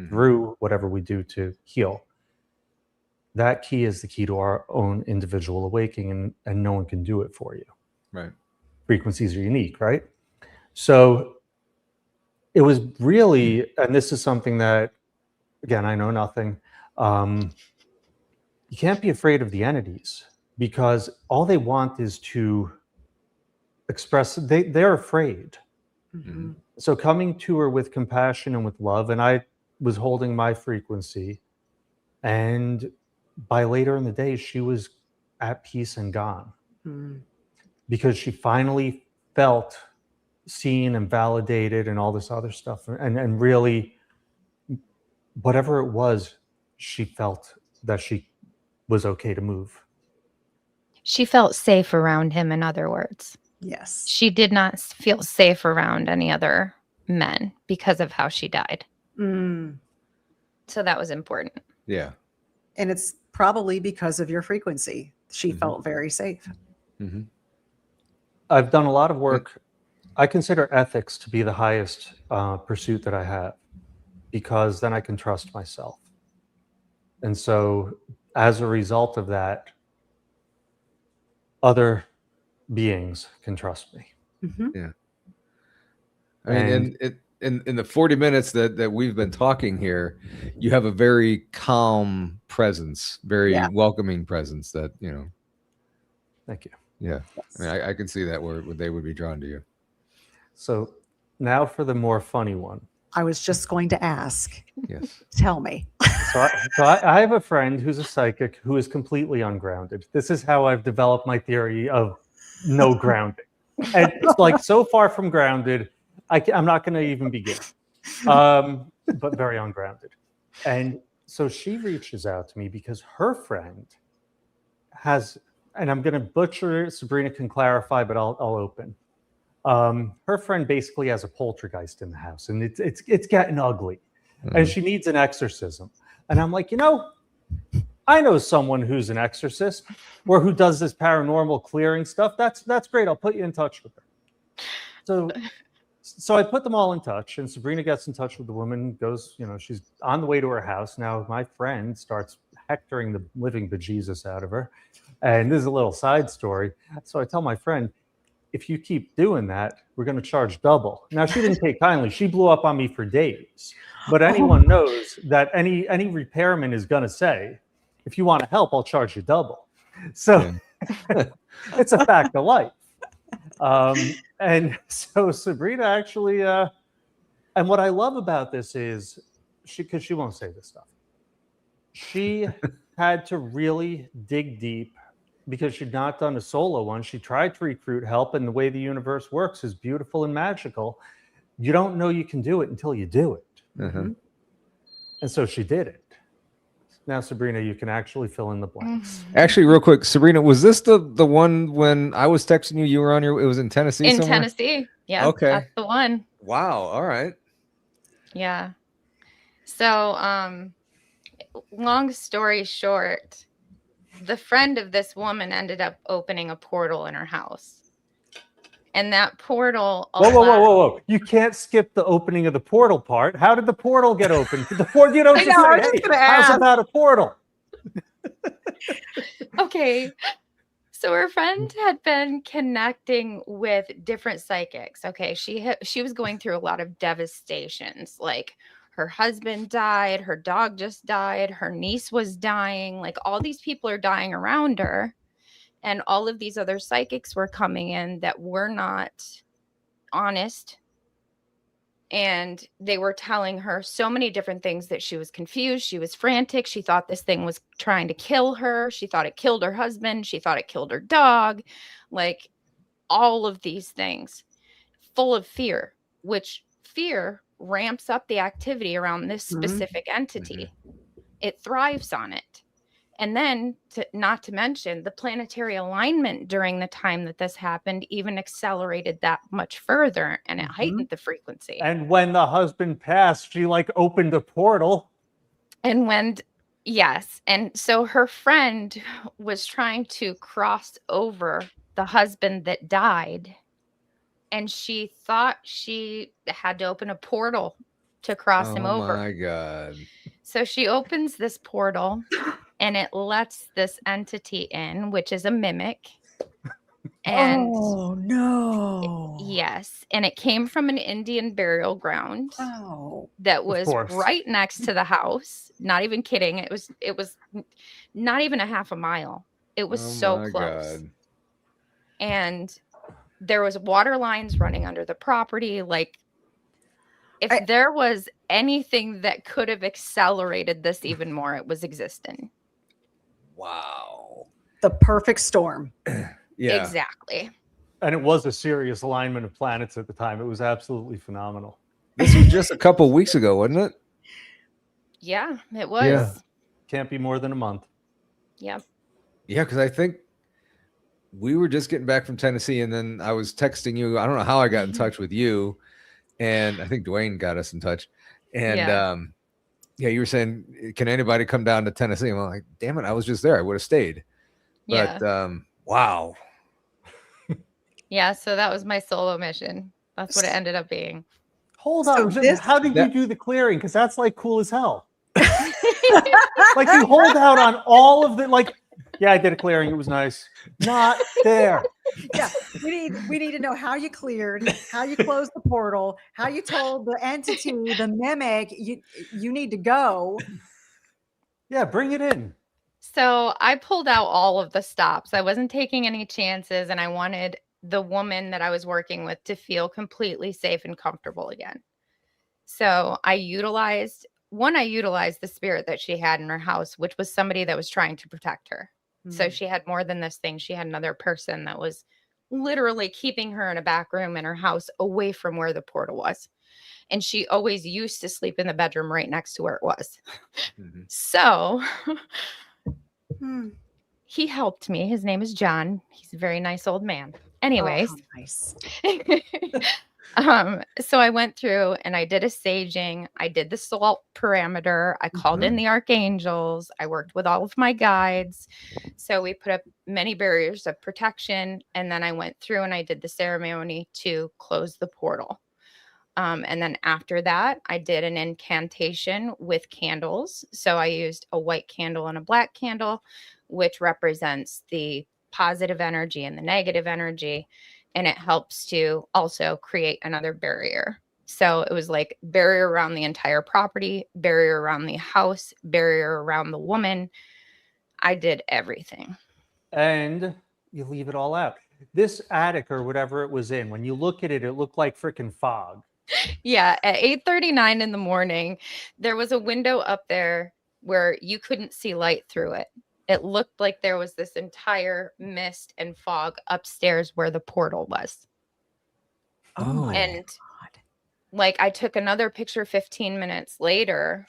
through whatever we do to heal, that key is the key to our own individual awakening, and no one can do it for you. Right. Frequencies are unique, right? So it was really, and this is something that, again, I know nothing. You can't be afraid of the entities because all they want is to express, they're afraid. Mm-hmm. So coming to her with compassion and with love, and I was holding my frequency, and by later in the day, she was at peace and gone because she finally felt seen and validated and all this other stuff. And really, whatever it was, she felt that she was okay to move. She felt safe around him, in other words. Yes. She did not feel safe around any other men because of how she died. So that was important. Yeah. And it's probably because of your frequency. She felt very safe. I've done a lot of work. I consider ethics to be the highest pursuit that I have, because then I can trust myself. And so as a result of that, other beings can trust me. Yeah. I mean, and in the 40 minutes that we've been talking here, you have a very calm presence, very welcoming presence that, you know. Thank you. Yeah. I mean, I can see that where they would be drawn to you. So now for the more funny one. I was just going to ask. Yes. Tell me. So I have a friend who's a psychic who is completely ungrounded. This is how I've developed my theory of no grounding. And it's like so far from grounded, I'm not going to even begin. But very ungrounded. And so she reaches out to me because her friend has, and I'm going to butcher it, Sabrina can clarify, but I'll open. Her friend basically has a poltergeist in the house, and it's getting ugly, and she needs an exorcism. And I'm like, I know someone who's an exorcist or who does this paranormal clearing stuff. That's great. I'll put you in touch with her. So So I put them all in touch, and Sabrina gets in touch with the woman, goes, she's on the way to her house. Now my friend starts hectoring the living bejesus out of her. And this is a little side story. So I tell my friend, if you keep doing that, we're going to charge double. Now, she didn't take kindly. She blew up on me for days. But anyone knows that any repairman is going to say, if you want to help, I'll charge you double. So it's a fact of life. And so Sabrina actually, and what I love about this is because she won't say this stuff. She had to really dig deep because she'd not done a solo one. She tried to recruit help, and the way the universe works is beautiful and magical. You don't know you can do it until you do it. Mm-hmm. And so she did it. Now, Sabrina, you can actually fill in the blanks. Actually, real quick, Sabrina, was this the one when I was texting you? You were on it was in Tennessee In somewhere? Tennessee. Yeah. Okay. That's the one. Wow. All right. Yeah. So, long story short, the friend of this woman ended up opening a portal in her house. And that portal. Whoa. You can't skip the opening of the portal part. How did the portal get opened? The portal, you don't just say, hey, how's about a portal? Okay. So her friend had been connecting with different psychics. Okay. She was going through a lot of devastations. Like her husband died, her dog just died, her niece was dying. Like all these people are dying around her. And all of these other psychics were coming in that were not honest. And they were telling her so many different things that she was confused. She was frantic. She thought this thing was trying to kill her. She thought it killed her husband. She thought it killed her dog. Like all of these things full of fear, which fear ramps up the activity around this specific entity. It thrives on it. And then, not to mention, the planetary alignment during the time that this happened even accelerated that much further, and it heightened the frequency. And when the husband passed, she opened a portal. And yes. And so her friend was trying to cross over the husband that died, and she thought she had to open a portal to cross him over. Oh my God. So she opens this portal and it lets this entity in, which is a mimic. And oh no. Yes. And it came from an Indian burial ground Oh. that was right next to the house. Not even kidding. It was not even a half a mile. It was so close. God. And there was water lines running under the property. Like if there was anything that could have accelerated this even more, it was existing. Wow. The perfect storm. Yeah. Exactly. And it was a serious alignment of planets at the time. It was absolutely phenomenal. This was just a couple weeks ago, wasn't it? Yeah, it was. Yeah. Can't be more than a month. Yep. Yeah, because I think we were just getting back from Tennessee, and then I was texting you. I don't know how I got in touch with you, and I think Dwayne got us in touch. And yeah, you were saying, can anybody come down to Tennessee? And I'm like, damn it, I was just there. I would have stayed. But wow. Yeah, so that was my solo mission. That's what it ended up being. Hold on. How did you do the clearing? Because that's cool as hell. You hold out on all of the yeah, I did a clearing. It was nice. Not there. Yeah, we need to know how you cleared, how you closed the portal, how you told the entity, the mimic, you need to go. Yeah, bring it in. So I pulled out all of the stops. I wasn't taking any chances, and I wanted the woman that I was working with to feel completely safe and comfortable again. So I utilized the spirit that she had in her house, which was somebody that was trying to protect her. So she had more than this thing. She had another person that was literally keeping her in a back room in her house away from where the portal was. And she always used to sleep in the bedroom right next to where it was. So he helped me. His name is John. He's a very nice old man. Anyways. Oh, nice. So I went through and I did a saging. I did the salt parameter. I called in the archangels. I worked with all of my guides. So we put up many barriers of protection. And then I went through and I did the ceremony to close the portal. And then after that, I did an incantation with candles. So I used a white candle and a black candle, which represents the positive energy and the negative energy. And it helps to also create another barrier. So it was like barrier around the entire property, barrier around the house, barrier around the woman. I did everything. And you leave it all out. This attic or whatever it was in, when you look at it, it looked like freaking fog. Yeah, at 8:39 in the morning, there was a window up there where you couldn't see light through it. It looked like there was this entire mist and fog upstairs where the portal was. Oh my And God. like I took another picture 15 minutes later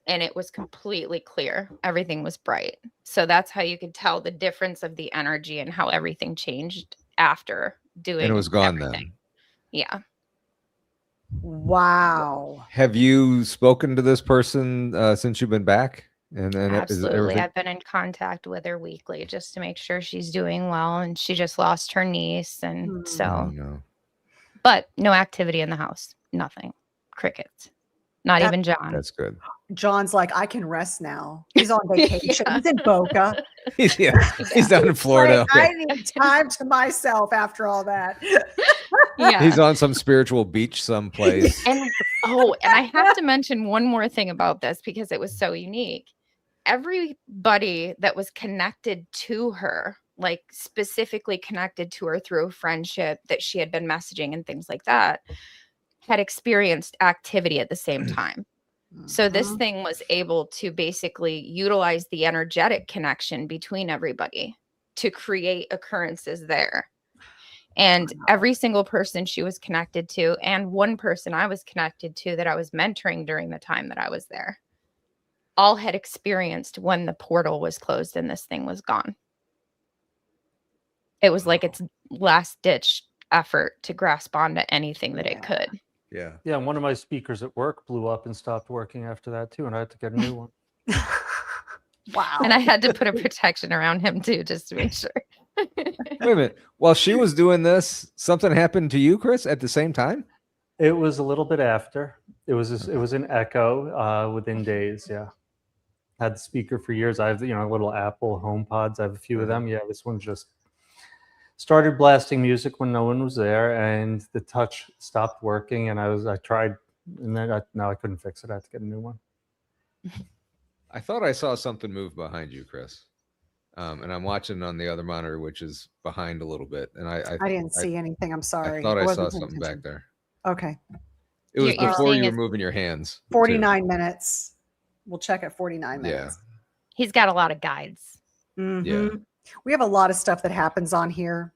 and it was completely clear. Everything was bright. So that's how you could tell the difference of the energy and how everything changed after doing And it was gone everything. then. Yeah. Wow. Have you spoken to this person since you've been back? And then Absolutely. I've been in contact with her weekly just to make sure she's doing well. And she just lost her niece. And so, no. but no activity in the house. Nothing. Crickets. Not That- even John. That's good. John's like, I can rest now. He's on vacation. He's in Boca. He's down in Florida. Like, I need time to myself after all that. Yeah. He's on some spiritual beach someplace. And I have to mention one more thing about this because it was so unique. Everybody that was connected to her, like specifically connected to her through a friendship that she had been messaging and things like that, had experienced activity at the same time. So this thing was able to basically utilize the energetic connection between everybody to create occurrences there. And every single person she was connected to, and one person I was connected to that I was mentoring during the time that I was there, all had experienced when the portal was closed and this thing was gone. It was like its last ditch effort to grasp onto anything that it could. Yeah. Yeah, and one of my speakers at work blew up and stopped working after that too, and I had to get a new one. Wow. And I had to put a protection around him too, just to make sure. Wait a minute. While she was doing this, something happened to you, Chris, at the same time? It was a little bit after. It was an echo within days. Yeah, had the speaker for years. I have little Apple HomePods. I have a few of them. Yeah, this one just started blasting music when no one was there, and the touch stopped working. And I tried, and then I couldn't fix it. I had to get a new one. I thought I saw something move behind you, Chris. And I'm watching on the other monitor, which is behind a little bit. And I didn't see anything. I'm sorry. I thought I wasn't saw paying something back attention. there. Okay. It was You're before seeing you were his- moving your hands. too. 49 minutes. We'll check at 49 Yeah. minutes. He's got a lot of guides. Mhm. We have a lot of stuff that happens on here.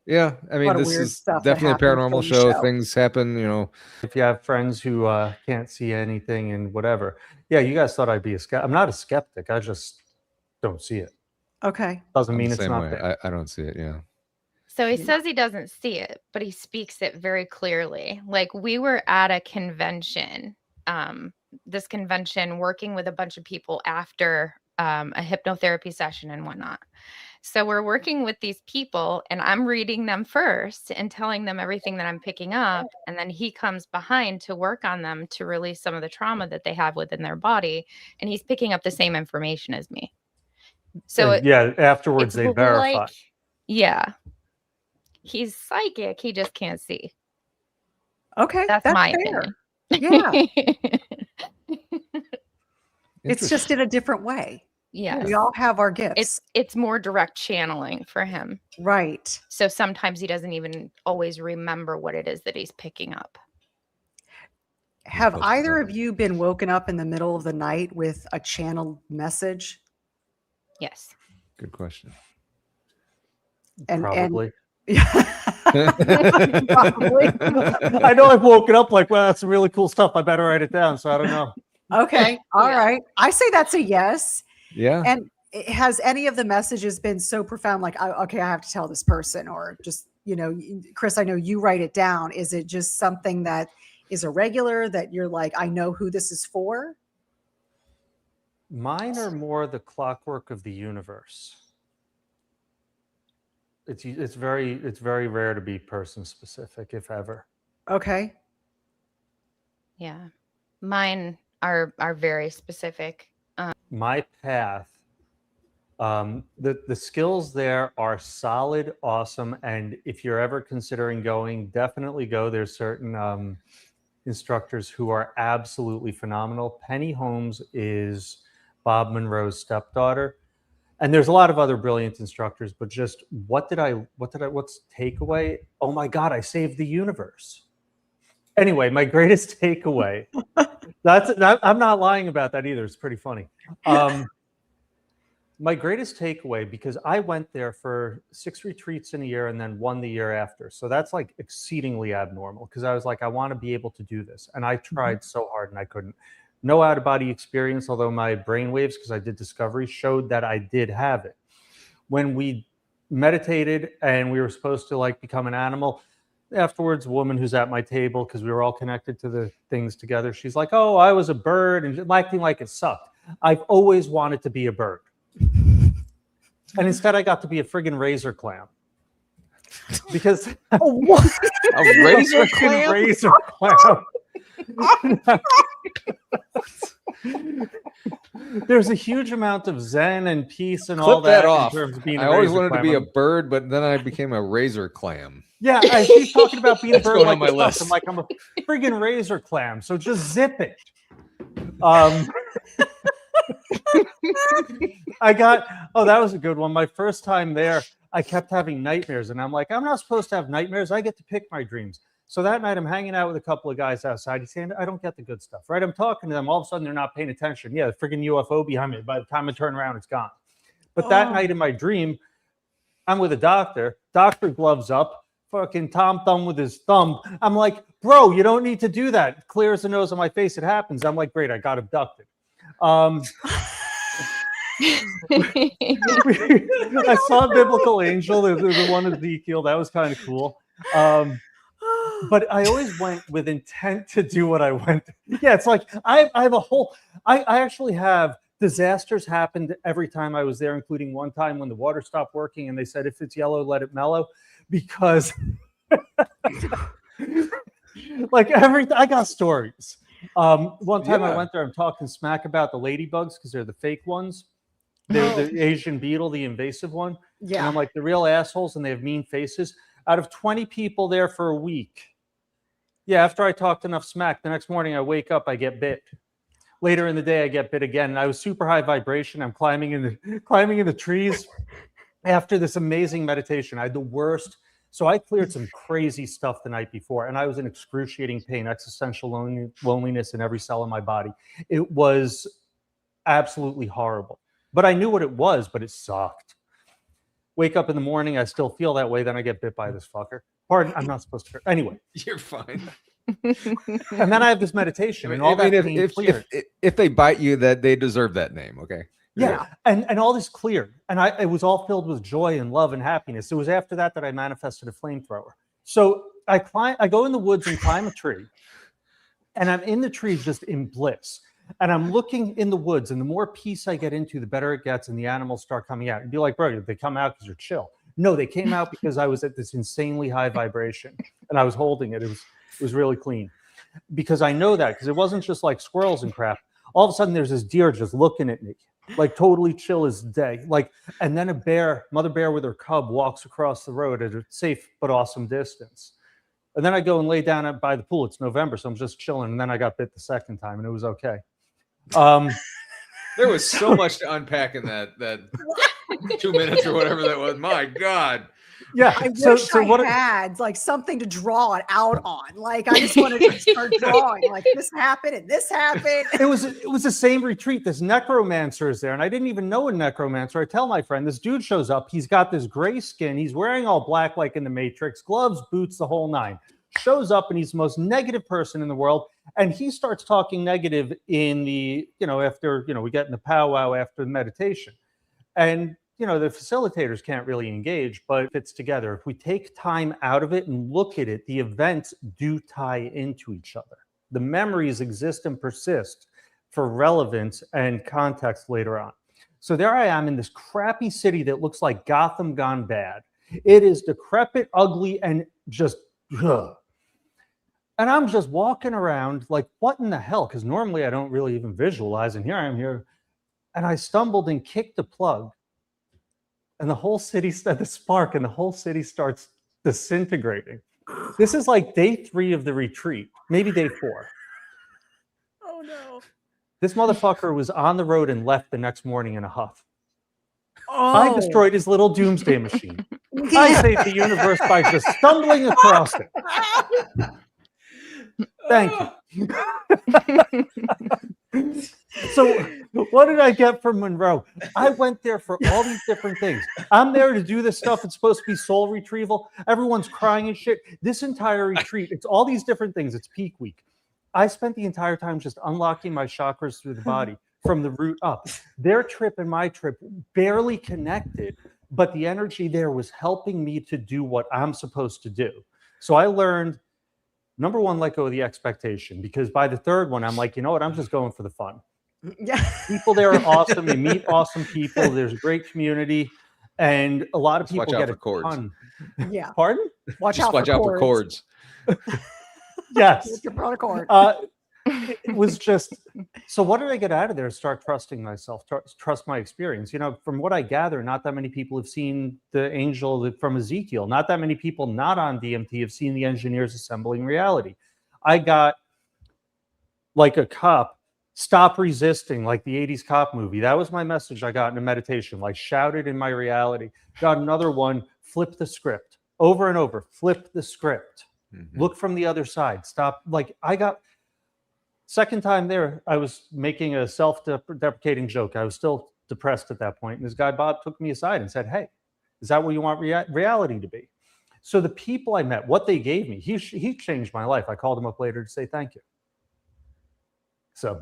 Yeah. I mean, lot of this weird is stuff that definitely a happens paranormal on the show. show. Things happen, If you have friends who can't see anything and whatever, yeah, you guys thought I'd be a skeptic. I'm not a skeptic. I just don't see it. Okay. Doesn't I'm mean the it's same not way. there. I don't see it. Yeah. So he Yeah. says he doesn't see it, but he speaks it very clearly. Like we were at a convention, this convention working with a bunch of people after a hypnotherapy session and whatnot. So we're working with these people and I'm reading them first and telling them everything that I'm picking up. And then he comes behind to work on them to release some of the trauma that they have within their body. And he's picking up the same information as me. So And yeah, afterwards it's they verify. like, yeah, he's psychic. He just can't see. Okay. That's my fair. opinion. Yeah. It's just in a different way. Yes. We all have our gifts. It's more direct channeling for him. Right. So sometimes he doesn't even always remember what it is that he's picking up. Have Supposed to either know. of you been woken up in the middle of the night with a channeled message? Yes. Good question. Probably. Probably. I know I've woken up like, well, that's some really cool stuff. I better write it down. So I don't know. Okay. All Yeah. right. I say that's a yes. Yeah. And has any of the messages been so profound, like, okay, I have to tell this person, or just, Chris, I know you write it down. Is it just something that is irregular that you're like, I know who this is for? Mine are more the clockwork of the universe. It's very rare to be person specific, if ever. Okay. Yeah. Mine are very specific. My path, the skills there are solid, awesome, and if you're ever considering going, definitely go. There's certain instructors who are absolutely phenomenal. Penny Holmes is Bob Monroe's stepdaughter, and there's a lot of other brilliant instructors. But just what's takeaway? Oh my God, I saved the universe. Anyway, my greatest takeaway. I'm not lying about that either. It's pretty funny. My greatest takeaway, because I went there for 6 retreats in a year and then 1 the year after. So that's like exceedingly abnormal, because I was like, I want to be able to do this. And I tried so hard and I couldn't. No out-of-body experience, although my brain waves, because I did discovery, showed that I did have it. When we meditated and we were supposed to like become an animal, afterwards, a woman who's at my table, because we were all connected to the things together, she's like, oh, I was a bird, and acting like it sucked. I've always wanted to be a bird. And instead I got to be a friggin' razor clam. Because A razor clam? razor clam. There's a huge amount of zen and peace and all Clip that that off. in terms of being I a always razor wanted to clam. be a bird, but then I became a razor clam. Yeah, she's talking about being a bird going like on my this stuff. list. I'm like, I'm a friggin' razor clam, so just zip it. That was a good one. My first time there, I kept having nightmares, and I'm like, I'm not supposed to have nightmares. I get to pick my dreams. So that night, I'm hanging out with a couple of guys outside. He's saying, I don't get the good stuff, right? I'm talking to them. All of a sudden, they're not paying attention. Yeah, the friggin' UFO behind me. By the time I turn around, it's gone. But that night in my dream, I'm with a doctor. Doctor gloves up. Fucking Tom Thumb with his thumb. I'm like, bro, you don't need to do that. Clears the nose on my face. It happens. I'm like, great, I got abducted. I saw a biblical angel, the one Ezekiel. That was kind of cool. But I always went with intent to do what I went. Yeah, it's like I have a whole. I actually have disasters happened every time I was there, including one time when the water stopped working and they said, if it's yellow, let it mellow. Because like I got stories. One time I went there, I'm talking smack about the ladybugs because they're the fake ones. They're the Asian beetle, the invasive one. Yeah. And I'm like, the real assholes, and they have mean faces. Out of 20 people there for a week. Yeah, after I talked enough smack, the next morning I wake up, I get bit. Later in the day, I get bit again. And I was super high vibration. I'm climbing in the trees. After this amazing meditation, I had the worst. So I cleared some crazy stuff the night before, and I was in excruciating pain, existential loneliness in every cell in my body. It was absolutely horrible. But I knew what it was, but it sucked. Wake up in the morning, I still feel that way. Then I get bit by this fucker. Pardon, I'm not supposed to. Anyway. You're fine. And then I have this meditation, and all that pain cleared. If they bite you, that they deserve that name, okay? Yeah. And all this cleared. And it was all filled with joy and love and happiness. It was after that I manifested a flamethrower. So I go in the woods and climb a tree. And I'm in the tree just in bliss. And I'm looking in the woods. And the more peace I get into, the better it gets. And the animals start coming out. And be like, bro, did they come out because you're chill? No, they came out because I was at this insanely high vibration. And I was holding it. It was really clean. Because I know that. Because it wasn't just like squirrels and crap. All of a sudden, there's this deer just looking at me. Like totally chill as day. Like, and then a mother bear with her cub walks across the road at a safe but awesome distance. And then I go and lay down by the pool. It's November, so I'm just chilling. And then I got bit the second time, and it was okay. There was so much to unpack in that 2 minutes or whatever that was. My God. Yeah. I wish I had like something to draw it out on. Like I just wanted to start drawing. Like this happened and this happened. It was the same retreat. This necromancer is there, and I didn't even know a necromancer. I tell my friend, this dude shows up. He's got this gray skin. He's wearing all black, like in the Matrix, gloves, boots, the whole nine. Shows up, and he's the most negative person in the world. And he starts talking negative in the, after, we get in the powwow after the meditation. And the facilitators can't really engage, but it fits together. If we take time out of it and look at it, the events do tie into each other. The memories exist and persist for relevance and context later on. So there I am in this crappy city that looks like Gotham gone bad. It is decrepit, ugly, and just, ugh. And I'm just walking around like, what in the hell? Because normally I don't really even visualize. And here I am here. And I stumbled and kicked the plug. And the whole city started the spark, and the whole city starts disintegrating. This is like day 3 of the retreat, maybe day 4. Oh no. This motherfucker was on the road and left the next morning in a huff. Oh. I destroyed his little doomsday machine. I saved the universe by just stumbling across it. Thank you. So what did I get from Monroe? I went there for all these different things. I'm there to do this stuff. It's supposed to be soul retrieval. Everyone's crying and shit. This entire retreat, it's all these different things. It's peak week. I spent the entire time just unlocking my chakras through the body from the root up. Their trip and my trip barely connected, but the energy there was helping me to do what I'm supposed to do. So I learned, number 1, let go of the expectation, because by the 3rd one, I'm like, you know what? I'm just going for the fun. Yeah. People there are awesome. You meet awesome people. There's a great community. And a lot of Just watch people out get for a cords. ton. Yeah. Pardon? Watch Just out watch for out for cords. Yes. Your brother cord. It was just, so what did I get out of there? Start trusting myself, trust my experience. You know, from what I gather, not that many people have seen the angel from Ezekiel. Not that many people not on DMT have seen the engineers assembling reality. I got like a cop, stop resisting, like the 80s cop movie. That was my message I got in a meditation, like shouted in my reality. Got another one, flip the script over and over, flip the script. Look from the other side. Stop. Like I got, second time there, I was making a self-deprecating joke. I was still depressed at that point. And this guy, Bob, took me aside and said, hey, is that what you want reality to be? So the people I met, what they gave me, he changed my life. I called him up later to say thank you. So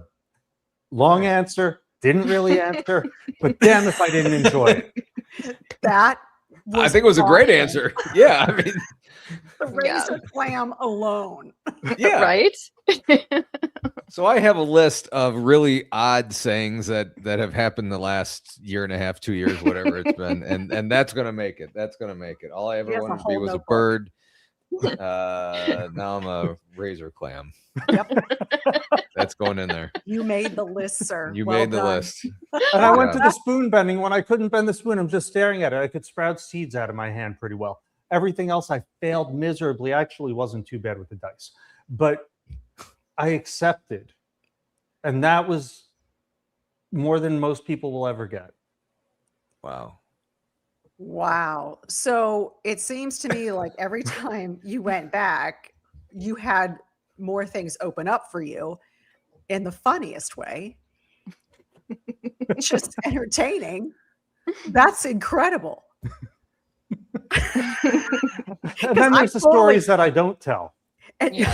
long answer, didn't really answer, but damn if I didn't enjoy it. That I think it was a great answer. Yeah, I mean, the razor clam alone. yeah, Right? So I have a list of really odd sayings that have happened the last year and a half, 2 years, whatever it's been, and that's gonna make it. That's gonna make it. All I ever wanted to be was a bird. Now I'm a razor clam. Yep. That's going in there. You made the list, sir. You Well made the done. list. And I went to the spoon bending. When I couldn't bend the spoon, I'm just staring at it. I could sprout seeds out of my hand pretty well. Everything else, I failed miserably. I actually wasn't too bad with the dice, but I accepted. And that was more than most people will ever get. Wow. Wow. So it seems to me like every time you went back, you had more things open up for you in the funniest way. Just entertaining. That's incredible. And then there's the stories that I don't tell. And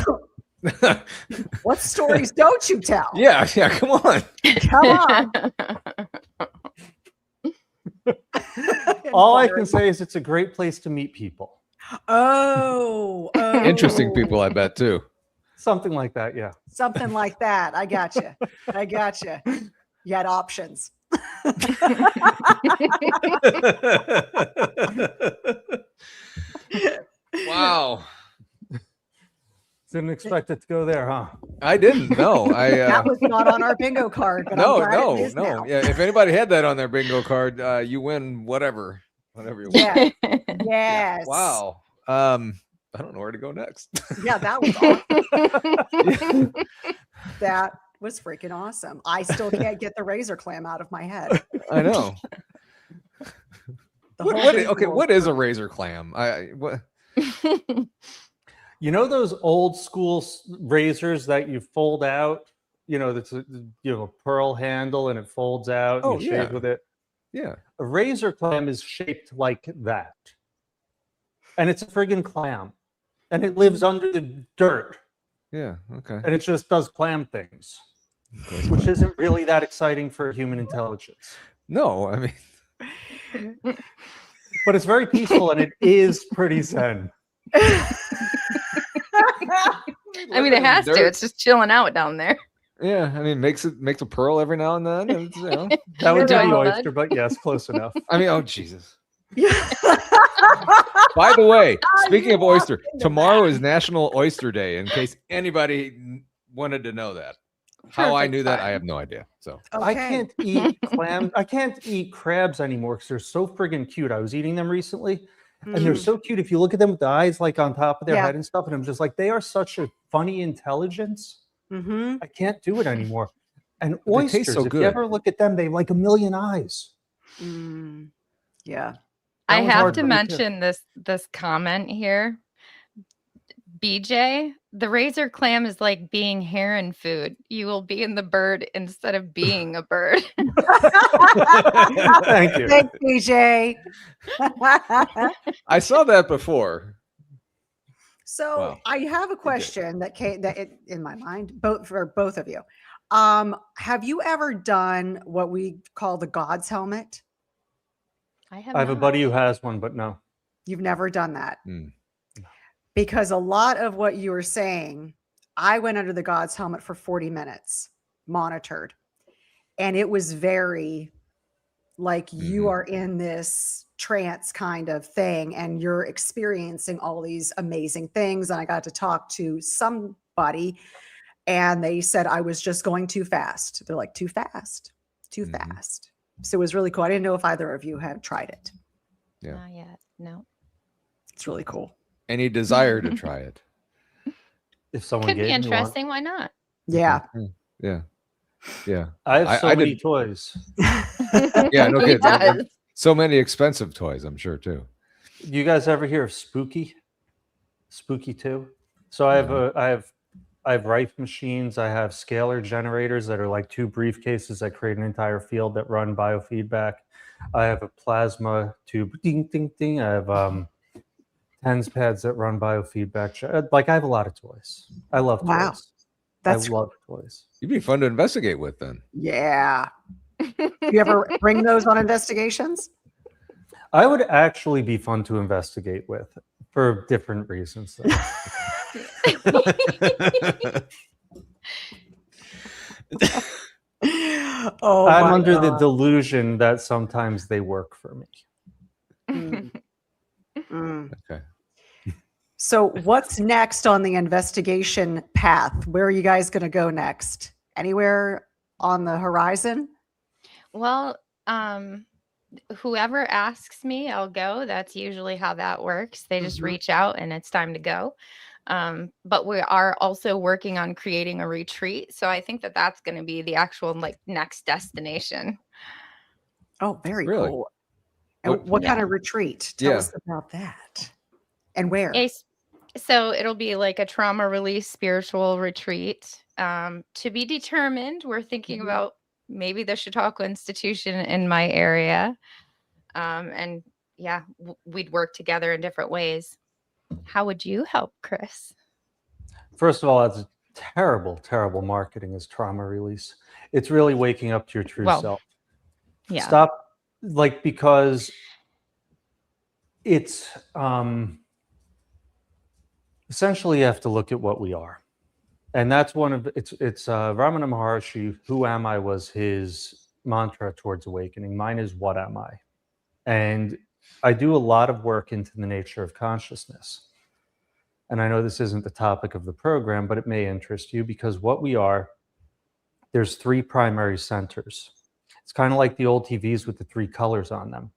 what stories don't you tell? Yeah, come on. Come on. All I can say is it's a great place to meet people. Oh. Interesting people, I bet, too. Something like that, yeah. Something like that. I got you. I got you. You had options. Wow. Didn't expect it to go there, huh? I didn't. No, that was not on our bingo card. But no. Now. Yeah, if anybody had that on their bingo card, you win whatever you want. Yeah. Yes. Wow. I don't know where to go next. Yeah, that was awesome. That was freaking awesome. I still can't get the razor clam out of my head. I know. What is a razor clam? What? You know those old school razors that you fold out? You know, that's a pearl handle and it folds out and you shave with it. Yeah. A razor clam is shaped like that. And it's a friggin' clam. And it lives under the dirt. Yeah. Okay. And it just does clam things. Which isn't really that exciting for human intelligence. No, I mean. But it's very peaceful and it is pretty zen. I mean, it has to. It's just chilling out down there. Yeah, I mean, makes a pearl every now and then. And, That would be Enjoy the that. oyster, but yes, close enough. I mean, oh Jesus. Yeah. By the way, speaking you of oyster, walked into tomorrow that. is National Oyster Day. In case anybody wanted to know that, how I Perfect knew that, I time. have no idea. So I Okay. can't eat clams. I can't eat crabs anymore because they're so friggin' cute. I was eating them recently, and they're Mm. so cute. If you look at them with the eyes like on top of their Yeah. head and stuff, and I'm just like, they are such a funny intelligence. Mm-hmm. I can't do it anymore. And But they taste oysters, so if good. you ever look at them, they have like a million eyes. Mm. Yeah. That I was have hard to for me, too. mention this comment here. BJ, the razor clam is like being heron food. You will be in the bird instead of being a bird. Thank you. Thanks, BJ. I saw that before. So Wow. I have a question that came in my mind, for both of you. Have you ever done what we call the God's helmet? I have I have a not. buddy who has one, but no. You've never done that. Mm. Because a lot of what you were saying, I went under the God's helmet for 40 minutes, monitored. And it was very like you are in this trance kind of thing and you're experiencing all these amazing things. And I got to talk to somebody and they said I was just going too fast. They're like, too fast, too fast. So it was really cool. I didn't know if either of you have tried it. Yeah. Not yet. No. It's really cool. Any desire to try it? If someone Could gave be me one. interesting. Why not? Yeah. Yeah. Yeah. I have so I many did- toys. Yeah. No He kidding. does. So many expensive toys, I'm sure too. You guys ever hear of Spooky? Spooky 2? So I have Rife machines. I have scalar generators that are like 2 briefcases that create an entire field that run biofeedback. I have a plasma tube. Ding, ding, ding. I have TENS pads that run biofeedback. Like I have a lot of toys. I love Wow. toys. That's I love toys. You'd be fun to investigate with then. yeah. You ever bring those on investigations? I would actually be fun to investigate with for different reasons. Though. Oh, I'm my under the God. delusion that sometimes they work for me. Mm. Mm. Okay. So what's next on the investigation path? Where are you guys going to go next? Anywhere on the horizon? Well, whoever asks me, I'll go. That's usually how that works. They just reach out and it's time to go. But we are also working on creating a retreat. So I think that that's going to be the actual like next destination. Oh, very Really? cool. And what kind of retreat? Tell Yeah. us about that. And where? So it'll be like a trauma release spiritual retreat. To be determined. We're thinking about maybe the Chautauqua Institution in my area. And yeah, we'd work together in different ways. How would you help, Chris? First of all, that's terrible, terrible marketing is trauma release. It's really waking up to your true self. Yeah. Stop, because it's essentially you have to look at what we are. And that's one of it's Ramana Maharshi, who am I, was his mantra towards awakening. Mine is what am I? And I do a lot of work into the nature of consciousness. And I know this isn't the topic of the program, but it may interest you because what we are, there's 3 primary centers. It's kind of like the old TVs with the 3 colors on them.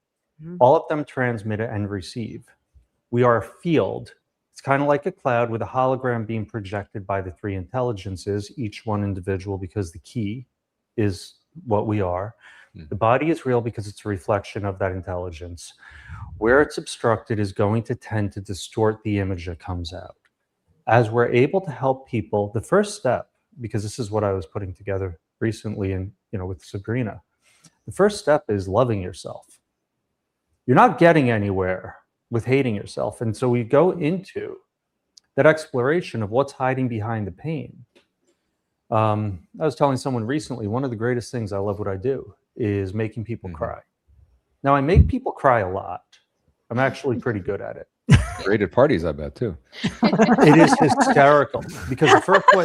All of them transmit and receive. We are a field. It's kind of like a cloud with a hologram being projected by the 3 intelligences, each one individual, because the key is what we are. The body is real because it's a reflection of that intelligence. Where it's obstructed is going to tend to distort the image that comes out. As we're able to help people, the first step, because this is what I was putting together recently and with Sabrina, the first step is loving yourself. You're not getting anywhere with hating yourself. And so we go into that exploration of what's hiding behind the pain. I was telling someone recently, one of the greatest things I love what I do is making people cry. Now, I make people cry a lot. I'm actually pretty good at it. Great at parties, I bet too. It is hysterical because the first way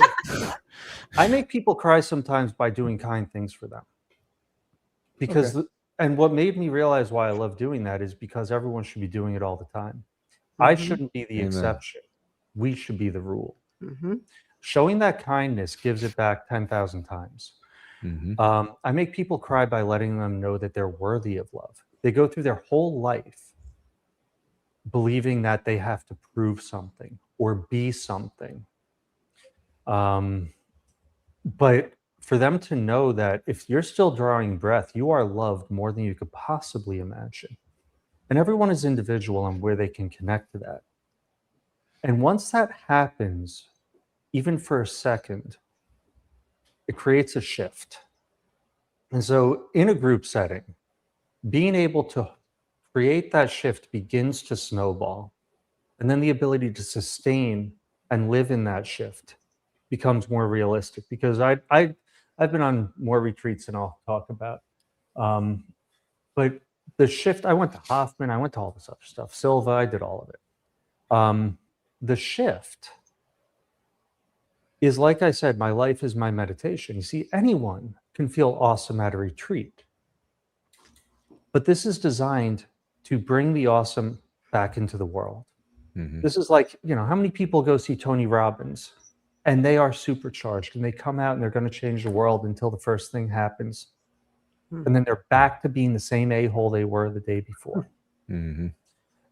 I make people cry sometimes by doing kind things for them. Because And what made me realize why I love doing that is because everyone should be doing it all the time. I Mhm. shouldn't be the Amen. exception. We should be the rule. Mhm. Showing that kindness gives it back 10,000 times. I make people cry by letting them know that they're worthy of love. They go through their whole life believing that they have to prove something or be something. But for them to know that if you're still drawing breath, you are loved more than you could possibly imagine. And everyone is individual on where they can connect to that. And once that happens, even for a second, it creates a shift. And so in a group setting, being able to create that shift begins to snowball. And then the ability to sustain and live in that shift becomes more realistic, because I've been on more retreats than I'll talk about. But the shift, I went to Hoffman, I went to all this other stuff, Silva, I did all of it. The shift is, like I said, my life is my meditation. You see, anyone can feel awesome at a retreat, but this is designed to bring the awesome back into the world. This is like, how many people go see Tony Robbins and they are supercharged and they come out and they're going to change the world until the first thing happens. And then they're back to being the same a-hole they were the day before.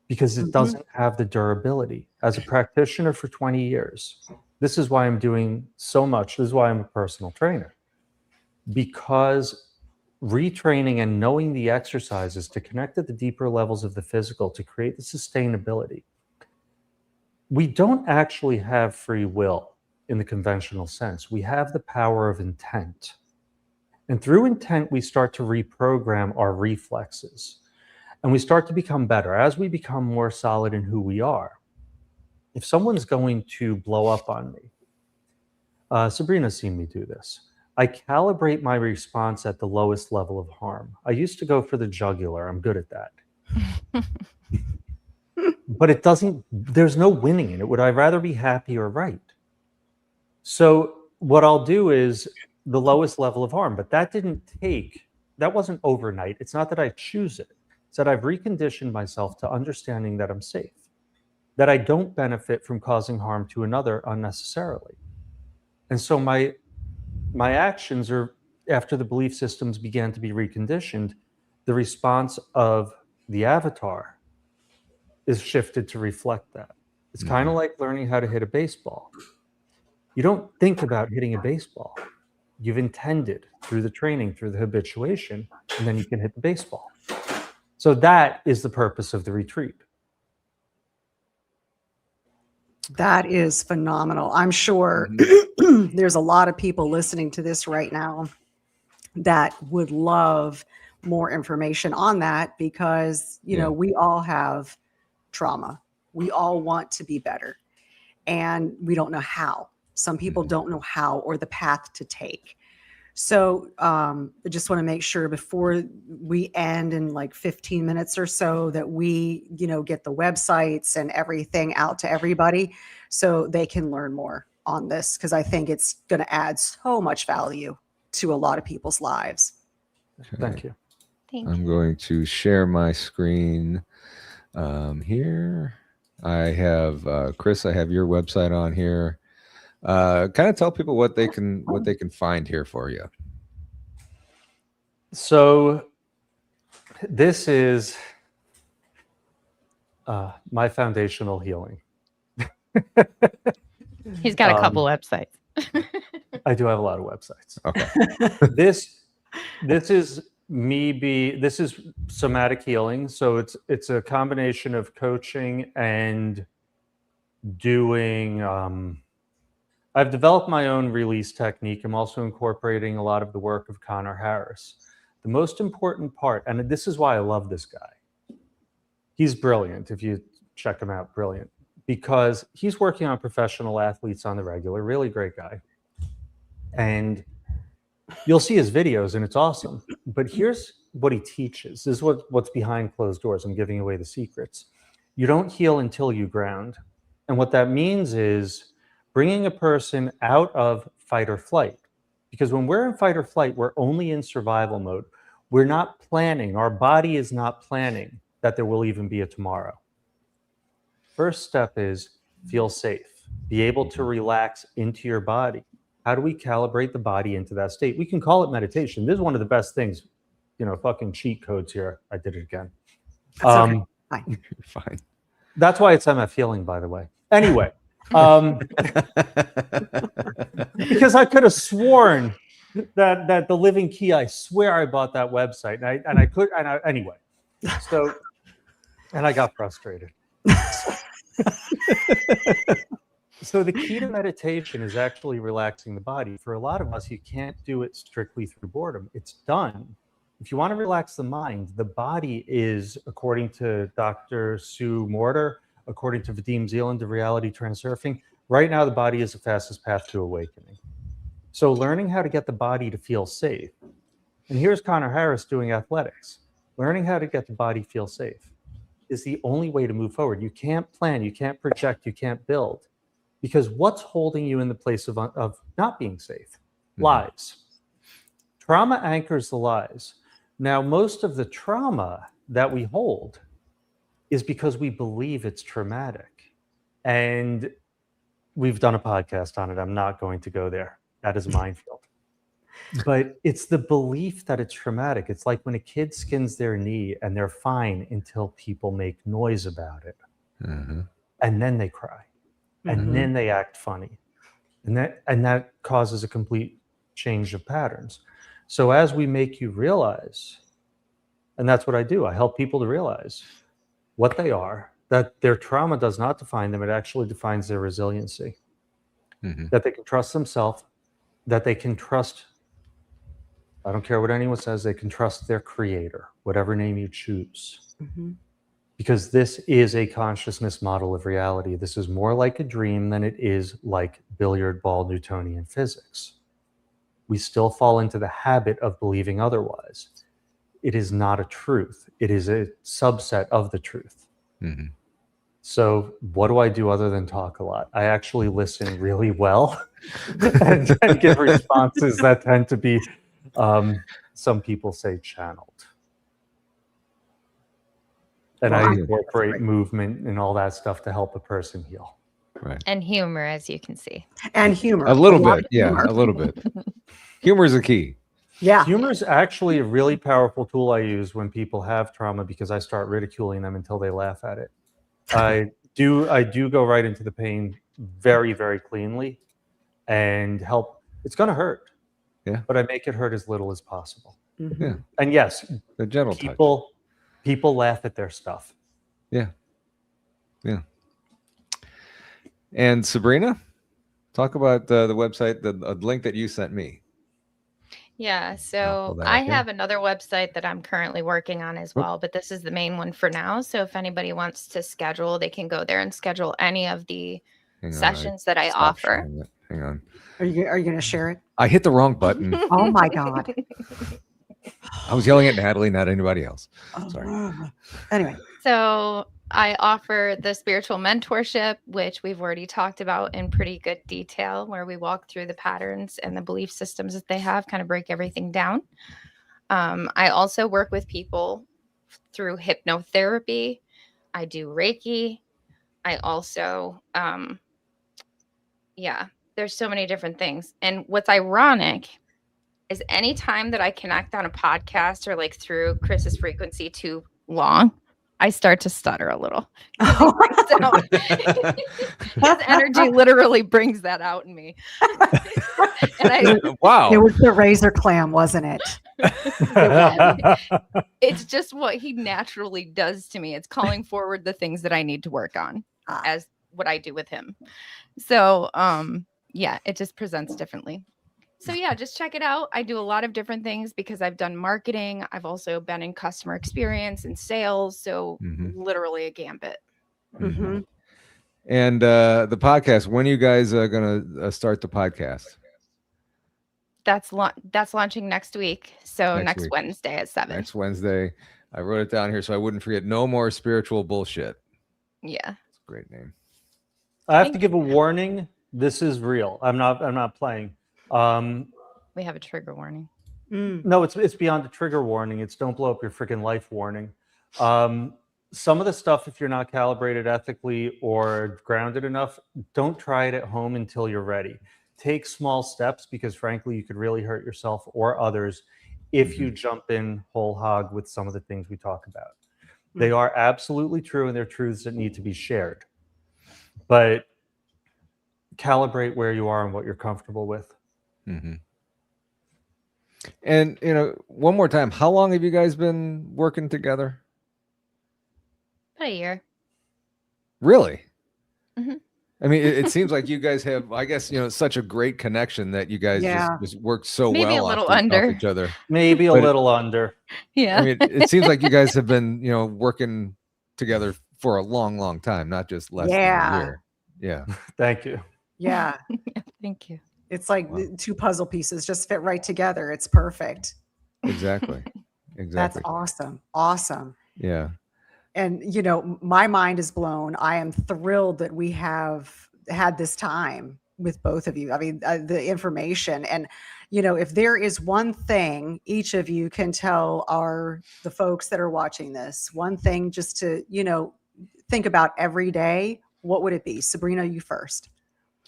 Because it doesn't have the durability. As a practitioner for 20 years, this is why I'm doing so much. This is why I'm a personal trainer. Because retraining and knowing the exercises to connect at the deeper levels of the physical to create the sustainability. We don't actually have free will in the conventional sense. We have the power of intent. And through intent, we start to reprogram our reflexes. And we start to become better as we become more solid in who we are. If someone's going to blow up on me, Sabrina's seen me do this. I calibrate my response at the lowest level of harm. I used to go for the jugular. I'm good at that. But it doesn't, there's no winning in it. Would I rather be happy or right? So what I'll do is the lowest level of harm, but that wasn't overnight. It's not that I choose it. It's that I've reconditioned myself to understanding that I'm safe, that I don't benefit from causing harm to another unnecessarily. And so my actions are, after the belief systems began to be reconditioned, the response of the avatar is shifted to reflect that. It's kind of like learning how to hit a baseball. You don't think about hitting a baseball. You've intended through the training, through the habituation, and then you can hit the baseball. So that is the purpose of the retreat. That is phenomenal. I'm sure there's a lot of people listening to this right now that would love more information on that, because, we all have trauma. We all want to be better, and we don't know how. Some people don't know how or the path to take. So I just want to make sure before we end in like 15 minutes or so that we, get the websites and everything out to everybody so they can learn more on this, because I think it's going to add so much value to a lot of people's lives. Thank you. I'm going to share my screen here. I have Chris, I have your website on here. Kind of tell people what they can find here for you. So this is my foundational healing. He's got a couple websites. I do have a lot of websites. Okay. This is somatic healing. So it's a combination of coaching and doing. I've developed my own release technique. I'm also incorporating a lot of the work of Connor Harris. The most important part, and this is why I love this guy. He's brilliant. If you check him out, brilliant. Because he's working on professional athletes on the regular, really great guy. And you'll see his videos and it's awesome. But here's what he teaches. This is what's behind closed doors. I'm giving away the secrets. You don't heal until you ground. And what that means is bringing a person out of fight or flight. Because when we're in fight or flight, we're only in survival mode. We're not planning. Our body is not planning that there will even be a tomorrow. First step is feel safe. Be able to relax into your body. How do we calibrate the body into that state? We can call it meditation. This is one of the best things, fucking cheat codes here. I did it again. That's okay. Fine. You're fine. That's why it's MF Healing, by the way. Anyway, because I could have sworn that the Living Key, I swear I bought that website, anyway. So, and I got frustrated. So the key to meditation is actually relaxing the body. For a lot of us, you can't do it strictly through boredom. It's done. If you want to relax the mind, the body is, according to Dr. Sue Morter, according to Vadim Zealand of Reality Transurfing, right now the body is the fastest path to awakening. So learning how to get the body to feel safe. And here's Connor Harris doing athletics. Learning how to get the body feel safe is the only way to move forward. You can't plan, you can't project, you can't build. Because what's holding you in the place of not being safe? Lies. Trauma anchors the lies. Now, most of the trauma that we hold is because we believe it's traumatic. And we've done a podcast on it. I'm not going to go there. That is a minefield. But it's the belief that it's traumatic. It's like when a kid skins their knee and they're fine until people make noise about it. And then they cry. And then they act funny. And that causes a complete change of patterns. So as we make you realize, and that's what I do, I help people to realize what they are, that their trauma does not define them, it actually defines their resiliency. That they can trust themselves, that they can trust, I don't care what anyone says, they can trust their creator, whatever name you choose. Because this is a consciousness model of reality. This is more like a dream than it is like billiard ball Newtonian physics. We still fall into the habit of believing otherwise. It is not a truth. It is a subset of the truth. So what do I do other than talk a lot? I actually listen really well and give responses that tend to be, some people say, channeled. And I incorporate movement and all that stuff to help a person heal. Right. And humor, as you can see. And humor. A little bit. Yeah, a little bit. Humor is a key. Yeah. Humor is actually a really powerful tool I use when people have trauma because I start ridiculing them until they laugh at it. I do go right into the pain very, very cleanly and help. It's going to hurt. Yeah. But I make it hurt as little as possible. Yeah. And yes, The gentle people laugh at their stuff. Yeah. And Sabrina, talk about the website, the link that you sent me. Yeah, so that I up here. have another website that I'm currently working on as well, but this is the main one for now. So if anybody wants to schedule, they can go there and schedule any of the sessions that I offer. Hang on. Are you going to share it? I hit the wrong button. Oh my God. I was yelling at Natalie, not anybody else. Sorry. Anyway. So I offer the spiritual mentorship, which we've already talked about in pretty good detail, where we walk through the patterns and the belief systems that they have, kind of break everything down. I also work with people through hypnotherapy. I do Reiki. I also, there's so many different things. And what's ironic is any time that I connect on a podcast or like through Chris's frequency too long, I start to stutter a little. His energy literally brings that out in me. Wow. It was the razor clam, wasn't it? It's just what he naturally does to me. It's calling forward the things that I need to work on as what I do with him. So, it just presents differently. So just check it out. I do a lot of different things because I've done marketing. I've also been in customer experience and sales. So literally a gambit. Mm-hmm. And the podcast, when are you guys going to start the podcast? That's launching next week. So next week. Wednesday at 7. Next Wednesday. I wrote it down here so I wouldn't forget. No more spiritual bullshit. Yeah. It's a great name. I have to give a warning. This is real. I'm not playing. We have a trigger warning. No, it's beyond a trigger warning. It's don't blow up your freaking life warning. Some of the stuff, if you're not calibrated ethically or grounded enough, don't try it at home until you're ready. Take small steps, because frankly, you could really hurt yourself or others if you jump in whole hog with some of the things we talk about. They are absolutely true, and they're truths that need to be shared. But calibrate where you are and what you're comfortable with. And, one more time, how long have you guys been working together? About a year. Really? Mhm. I mean, it seems like you guys have, I guess, such a great connection that you guys just work so Maybe well a little off under. each other. Maybe a little under. Yeah. I mean, it seems like you guys have been, working together for a long, long time, not just less than a year. Yeah. Thank you. Yeah. Thank you. It's like the two puzzle pieces just fit right together. It's perfect. Exactly. That's awesome. Awesome. Yeah. And, my mind is blown. I am thrilled that we have had this time with both of you. I mean, the information and, if there is one thing each of you can tell the folks that are watching this, one thing just to, think about every day, what would it be? Sabrina, you first.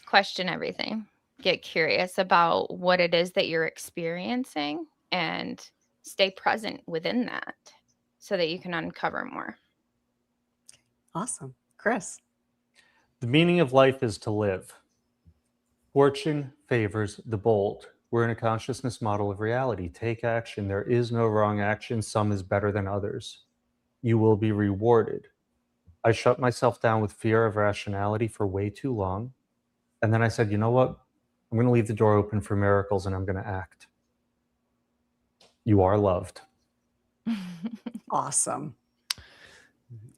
Question everything. Get curious about what it is that you're experiencing and stay present within that so that you can uncover more. Awesome. Chris. The meaning of life is to live. Fortune favors the bold. We're in a consciousness model of reality. Take action. There is no wrong action. Some is better than others. You will be rewarded. I shut myself down with fear of rationality for way too long. And then I said, you know what? I'm going to leave the door open for miracles, and I'm going to act. You are loved. Awesome.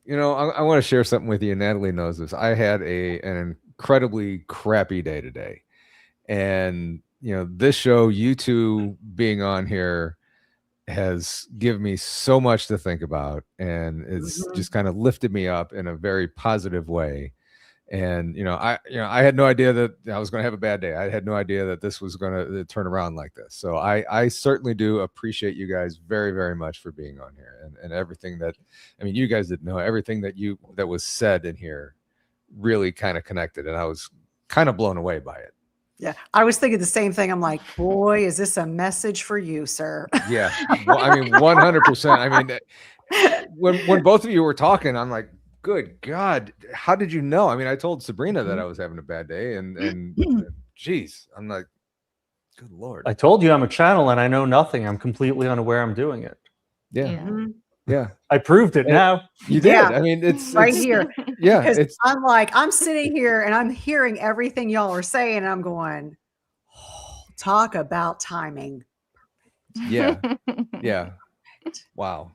I want to share something with you. Natalie knows this. I had an incredibly crappy day today. And, this show, you two being on here, has given me so much to think about, and it's just kind of lifted me up in a very positive way. And, I had no idea that I was going to have a bad day. I had no idea that this was going to turn around like this. So I certainly do appreciate you guys very, very much for being on here and everything that, you guys didn't know everything that was said in here really kind of connected. And I was kind of blown away by it. Yeah. I was thinking the same thing. I'm like, boy, is this a message for you, sir? Yeah. Well, 100%. When both of you were talking, I'm like, good God, how did you know? I told Sabrina that I was having a bad day, and geez, I'm like, good Lord. I told you I'm a channel and I know nothing. I'm completely unaware I'm doing it. Yeah. I proved it now. You did. Yeah. It's right here. Yeah. Because I'm sitting here and I'm hearing everything y'all are saying, and I'm going, talk about timing. Yeah. Yeah. Wow.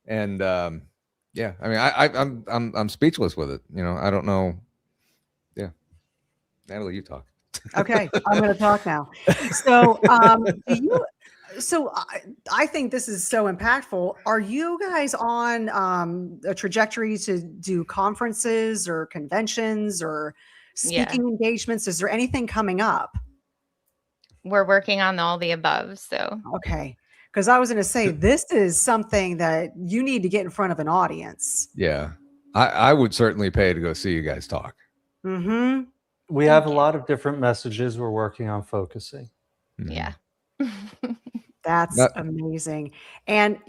And yeah, I'm speechless with it. I don't know. Yeah. Natalie, you talk. Okay, I'm going to talk now. So, I think this is so impactful. Are you guys on a trajectory to do conferences or conventions or speaking engagements? Is there anything coming up? We're working on all the above. So, okay. Because I was going to say, this is something that you need to get in front of an audience. Yeah. I would certainly pay to go see you guys talk. Mm-hmm. We have a lot of different messages we're working on focusing. Yeah. That's amazing. And,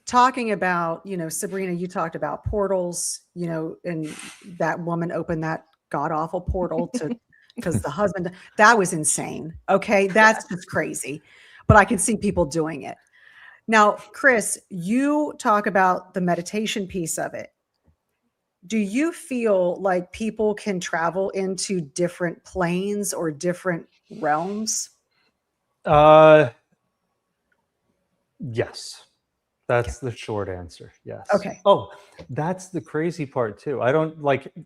talking about, Sabrina, you talked about portals, and that woman opened that god awful portal because the husband, that was insane. Okay. That's just crazy. But I can see people doing it. Now, Chris, you talk about the meditation piece of it. Do you feel like people can travel into different planes or different realms? Yes. That's the short answer. Yes. Okay. Oh, that's the crazy part too. I don't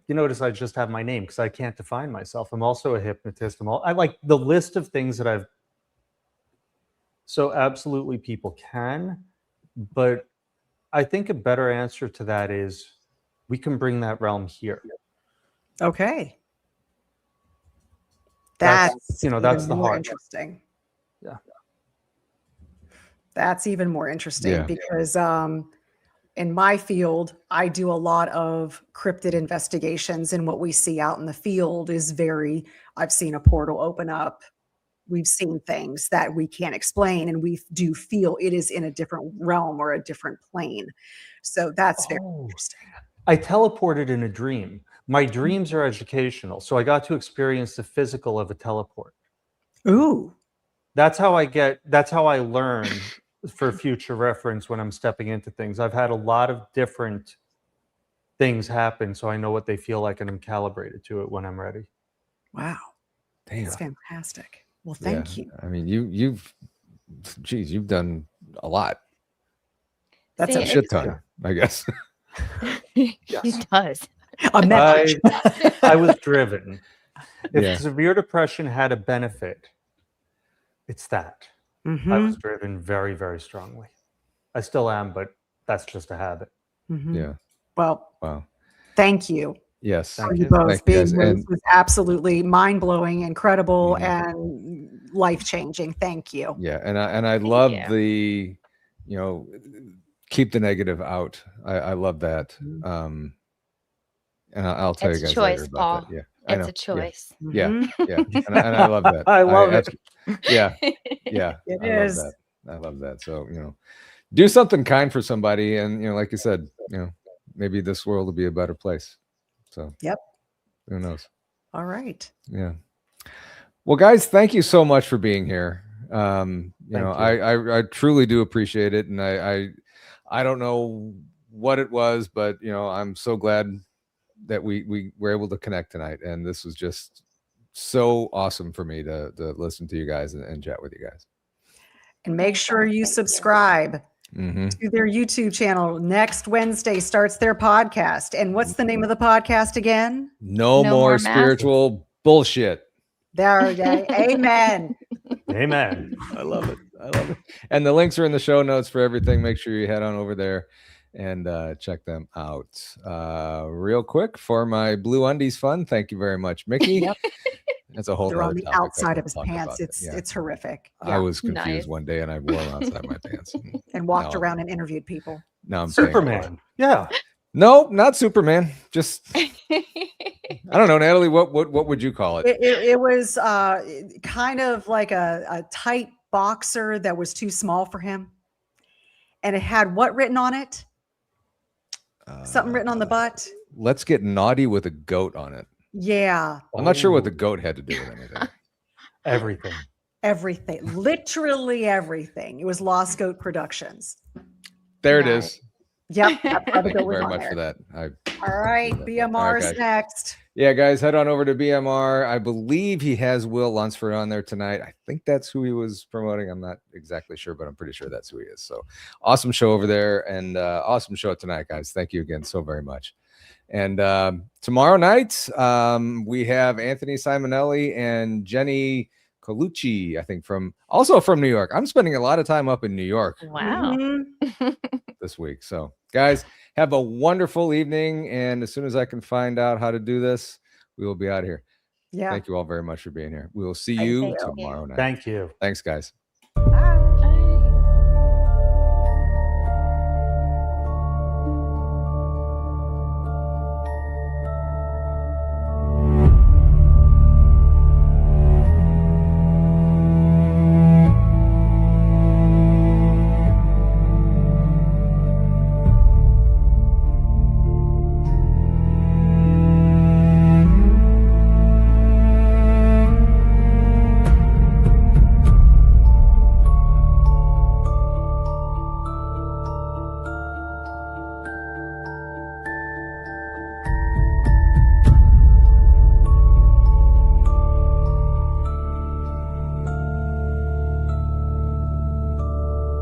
notice I just have my name because I can't define myself. I'm also a hypnotist. I like the list of things that so absolutely people can, but I think a better answer to that is we can bring that realm here. Okay. That's that's the more hard interesting. Yeah. That's even more interesting Yeah. because in my field, I do a lot of cryptid investigations, and what we see out in the field is I've seen a portal open up. We've seen things that we can't explain, and we do feel it is in a different realm or a different plane. So that's very Oh. interesting. I teleported in a dream. My dreams are educational, so I got to experience the physical of a teleport. Ooh. That's how I learn for future reference when I'm stepping into things. I've had a lot of different things happen, so I know what they feel like and I'm calibrated to it when I'm ready. Wow. Damn. That's fantastic. Well, thank you. I mean, you've done a lot. That's See, A shit ton, I guess. He does. a message. I was driven. If Yeah. severe depression had a benefit, it's that. I Mhm, was driven very, very strongly. I still am, but that's just a habit. mhm. Yeah. Well, Wow. thank you Yes. for Thank you you. both Thank you, being guys. here. This And was absolutely mind-blowing, incredible, Mhm. and life-changing. Thank you. yeah, and I love you. the, keep the negative out. I love that. Mhm. And I'll tell It's you a guys choice, later about Paul. that. Yeah. I It's know. a choice. Yeah. Mhm. Yeah. And I love that. I love it. absolutely. Yeah. Yeah. It I love is. that. I love that. So, do something kind for somebody. And, like you said, maybe this world will be a better place. So, Yep. who knows? All right. Yeah. Well, guys, thank you so much for being here. Thank you. I truly do appreciate it. And I don't know what it was, but, I'm so glad that we were able to connect tonight. And this was just so awesome for me to listen to you guys and chat with you guys. And make sure you subscribe to their YouTube channel. Next Wednesday starts their podcast. And what's the name of the podcast again? No No more more masks. spiritual bullshit. There, amen. Amen. I love it. I love it. And the links are in the show notes for everything. Make sure you head on over there and check them out. Real quick for my Blue Undies fun. Thank you very much, Mickey. Yep. That's a whole They're on other the topic. I outside don't of his talk pants. about it. It's horrific. I was confused Nice. one day and I wore them outside my pants. And walked No. around and interviewed people. Now I'm paying for it. Superman. Yeah. No, not Superman. Just I don't know, Natalie. What would you call it? It was kind of like a tight boxer that was too small for him. And it had what written on it? Something written on the butt? Let's get naughty with a goat on it. Yeah. I'm not sure what the Oh, goat had to do with anything. everything. Everything. Literally everything. It was Lost Goat Productions. There it Nice. is. Yep. That's why the Thank goat you was very on much there. for that. All right. BMR's guys. next. Yeah, guys, head on over to BMR. I believe he has Will Lunsford on there tonight. I think that's who he was promoting. I'm not exactly sure, but I'm pretty sure that's who he is. So awesome show over there and awesome show tonight, guys. Thank you again so very much. And tomorrow night, we have Anthony Simonelli and Jenny Colucci, I think, also from New York. I'm spending a lot of time up in New York Wow. Mhm. this week. So, guys, have a wonderful evening. And as soon as I can find out how to do this, we will be out of here. Yeah. Thank you all very much for being here. We will see Thank you you. tomorrow night. Thank you. Thanks, guys.